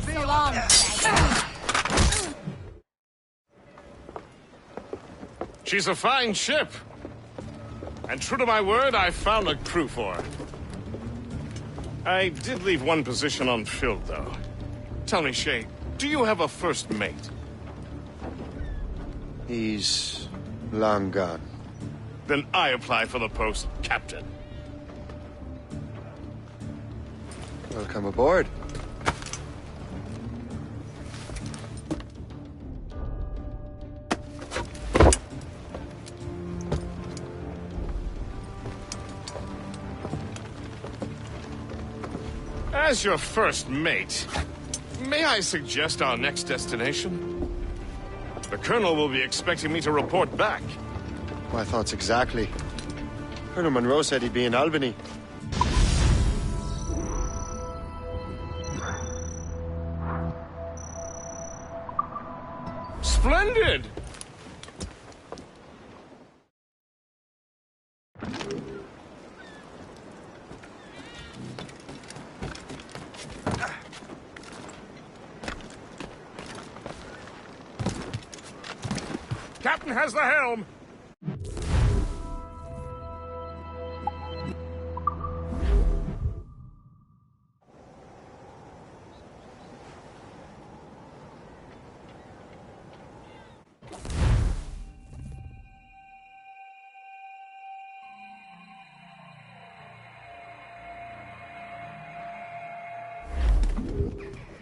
So long,
She's a fine ship. And true to my word, I found a crew for her. I did leave one position unfilled, though. Tell me, Shay, do you have a first mate?
He's long gone.
Then I apply for the post, Captain.
Welcome aboard.
As your first mate, may I suggest our next destination? The Colonel will be expecting me to report back.
My thoughts exactly. Colonel Monroe said he'd be in Albany.
Splendid! Captain has the helm!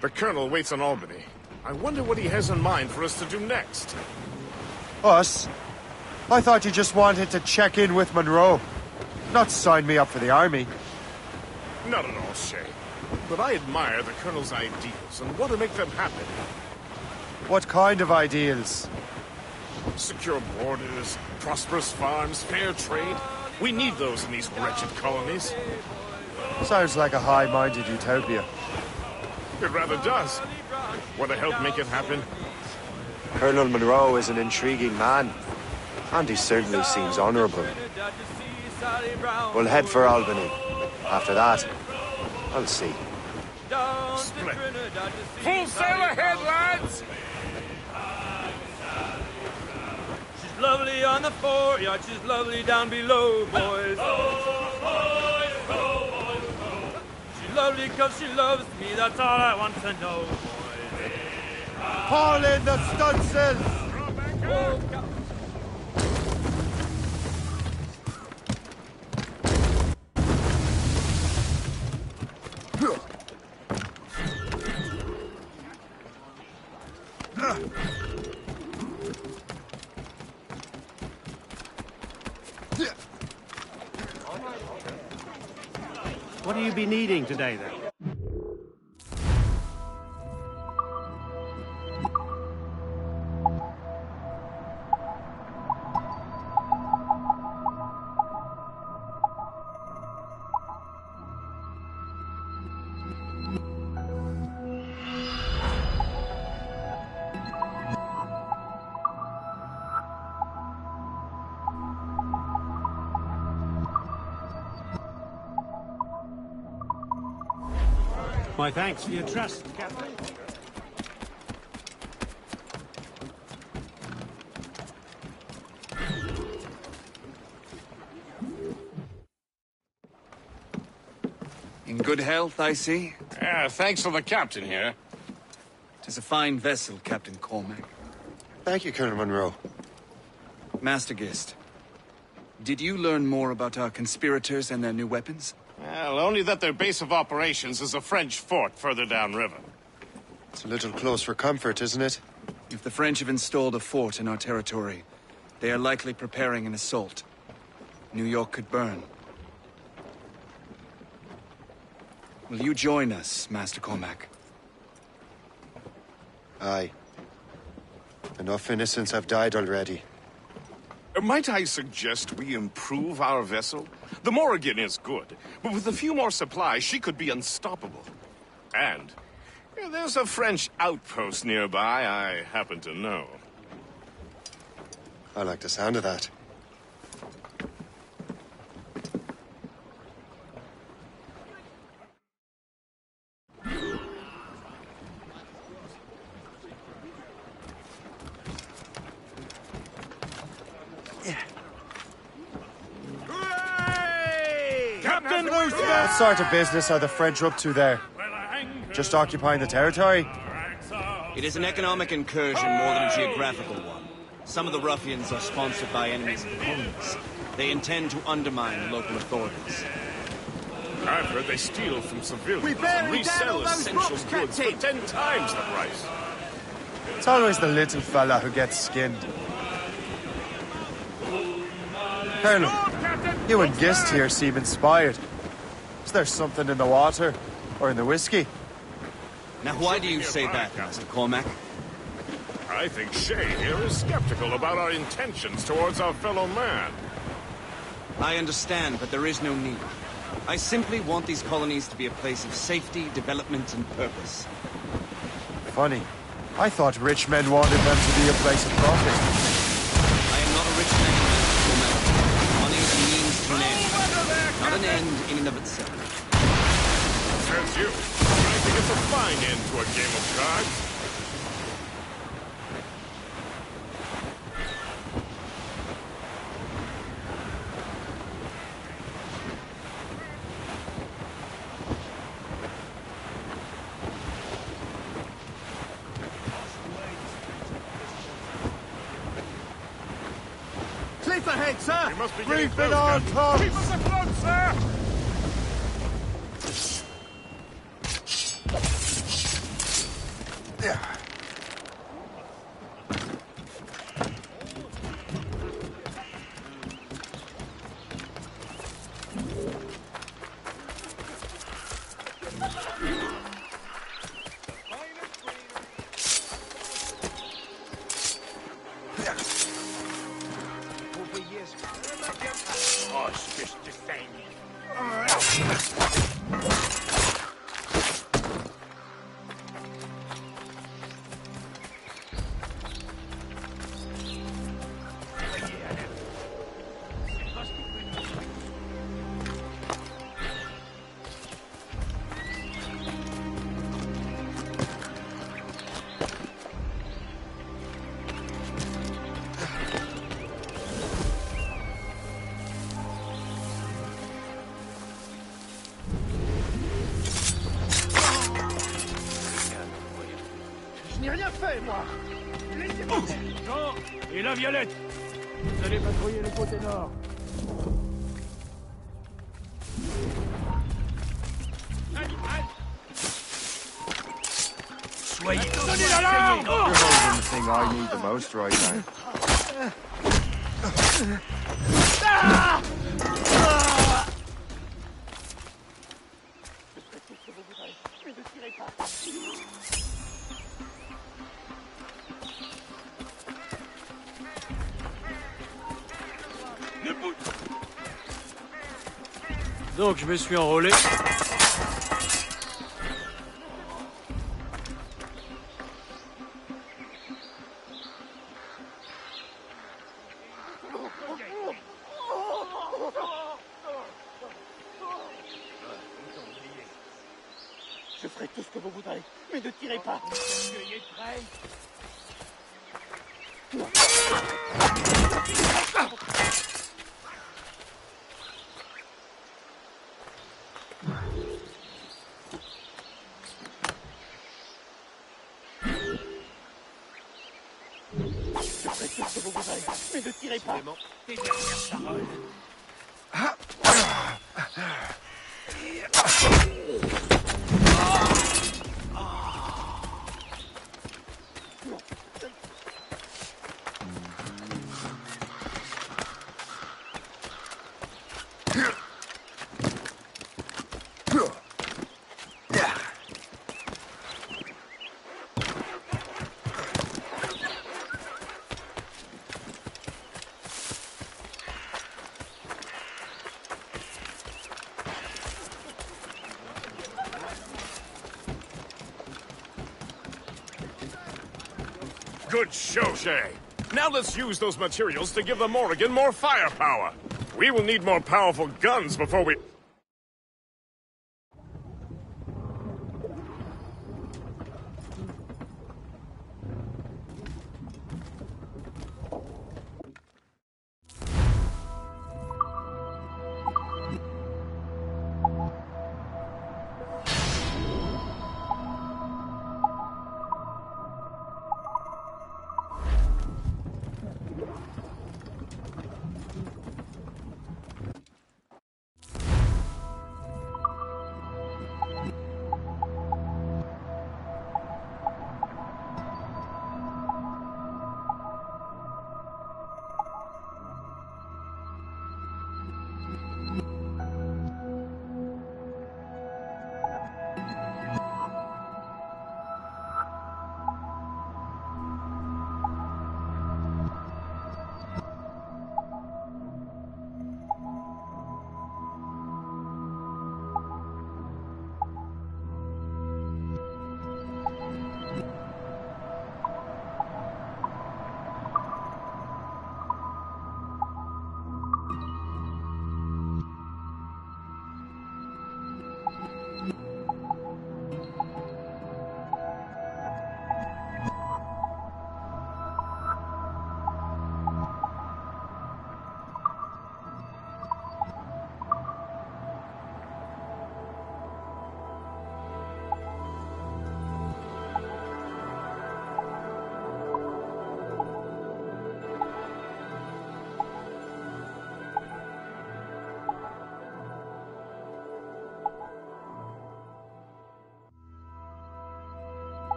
The Colonel waits in Albany. I wonder what he has in mind for us to do next.
Us? I thought you just wanted to check in with Monroe. Not sign me up for the army.
Not at all, Shay. But I admire the Colonel's ideals and want to make them happen.
What kind of ideals?
Secure borders, prosperous farms, fair trade. We need those in these wretched colonies.
Sounds like a high-minded utopia.
It rather does. Want to help make it happen?
Colonel Monroe is an intriguing man, and he certainly seems honorable. We'll head for Albany. After that, I'll see.
Splendid. Full sail ahead, lads!
She's lovely on the foreyard, she's lovely down below, boys. She's lovely because she loves me, that's all I want to know, boys.
Haul in the stunsails!
What do you be needing today, then? My thanks for your trust, Captain.
In good health, I see.
Yeah, thanks to the captain here.
Tis a fine vessel, Captain Cormac.
Thank you, Colonel Monroe.
Master Gist, did you learn more about our conspirators and their new weapons?
Well, only that their base of operations is a French fort further downriver.
It's a little close for comfort, isn't it?
If the French have installed a fort in our territory, they are likely preparing an assault. New York could burn. Will you join us, Master Cormac?
Aye. Enough innocents have died already.
Might I suggest we improve our vessel? The Morrigan is good, but with a few more supplies, she could be unstoppable. And there's a French outpost nearby I happen to know.
I like the sound of that. What sort of business are the French up to there? Just occupying the territory?
It is an economic incursion more than a geographical one. Some of the ruffians are sponsored by enemies of the colonies. They intend to undermine the local authorities.
I've heard they steal from civilians and resell essential goods for 10 times the price.
It's always the little fella who gets skinned. Colonel, you and Gist here seem inspired. Is there something in the water? Or in the whiskey?
Now why do you say that, Master Cormac?
I think Shay here is skeptical about our intentions towards our fellow man.
I understand, but there is no need. I simply want these colonies to be a place of safety, development, and purpose.
Funny. I thought rich men wanted them to be a place of profit.
I am not a rich man, Master Cormac. Money is a means to an end, not an end in and of itself.
Says you. I think it's a fine end to a game of cards.
Cliff ahead, sir!
We must be
Reef
getting
it on,
close,
Tom!
Keep us afloat, sir!
Je n'ai rien fait, moi! Laissez-moi!
Jean et la Violette, vous allez patrouiller le côté nord.
Soyez...
Donnez l'alarme!
You're holding the thing I need the most right now.
Donc je me suis enrôlé.
Je ferai tout ce que vous voudrez, mais ne tirez pas! Soyez prêts! Mais ne tirez pas. Tes dernières paroles.
Good show, Shay. Now let's use those materials to give the Morrigan more firepower. We will need more powerful guns before we...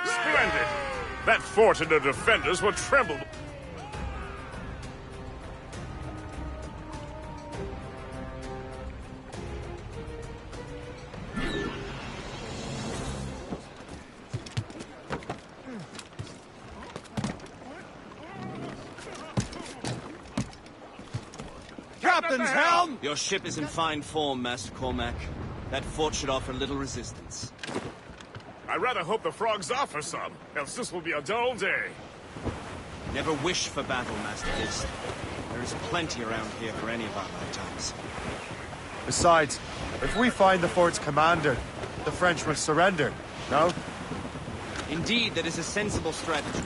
Splendid! That fort and the defenders will tremble.
Captain's helm! Your ship is in fine form, Master Cormac. That fort should offer little resistance.
I rather hope the frogs offer some, else this will be a dull day.
Never wish for battle, Master Fist. There is plenty around here for any of our lifetimes.
Besides, if we find the fort's commander, the French will surrender, no?
Indeed, that is a sensible strategy.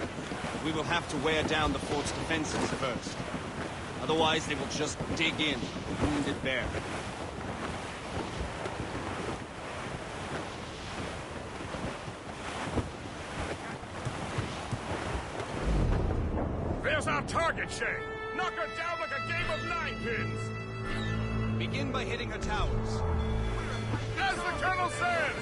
We will have to wear down the fort's defenses first. Otherwise, they will just dig in, wounded bear.
There's our target, Shay! Knock her down like a game of ninepins!
Begin by hitting her towers.
As the Colonel said!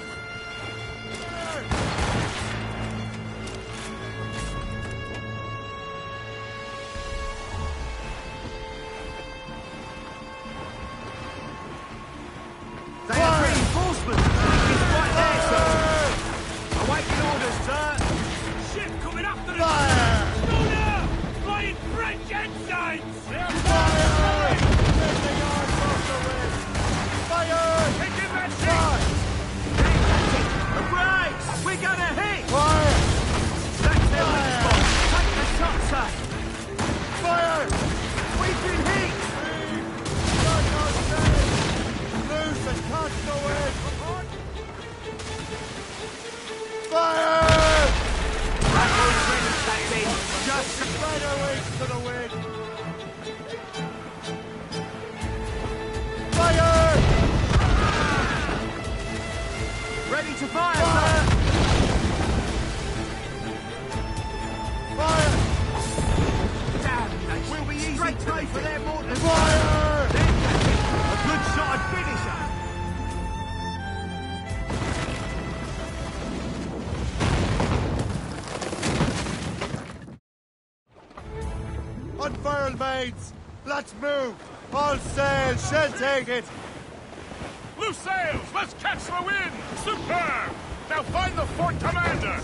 sir! Ship coming after us!
Fire!
Schooner! Flying French ensigns!
Fire! Take the yards off the wind! Fire!
Taking that ship! The brakes! We're gonna hit!
Fire!
That's their weak spot! Take the shot, sir!
Fire!
We've been hit!
Loose and catch the wind! Fire!
Rifles ready, Captain!
Just spread our wings to the wind! Fire!
Ready to fire, sir!
Fire!
Damn, we'll be easy prey for their mortars!
Fire!
Then, Captain, a good shot and finisher!
Unfurl, mates! Let's move! All sail, shall take it!
Loose sails! Let's catch the wind! Superb! Now find the fort commander!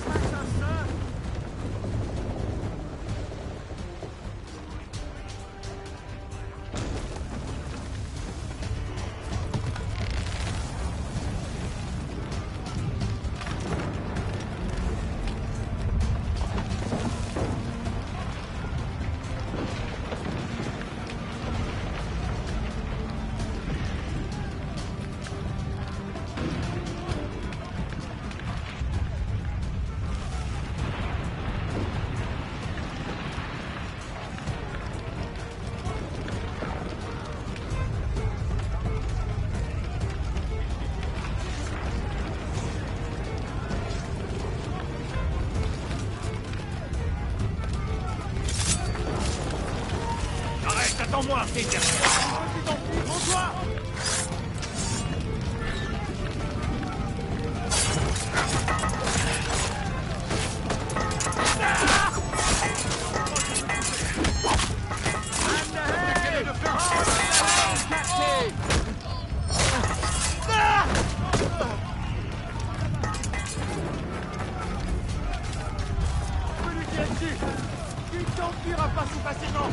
Arrête, attends-moi, Artésia! Monte-toi!
Qui t'en tire pas sous facilement!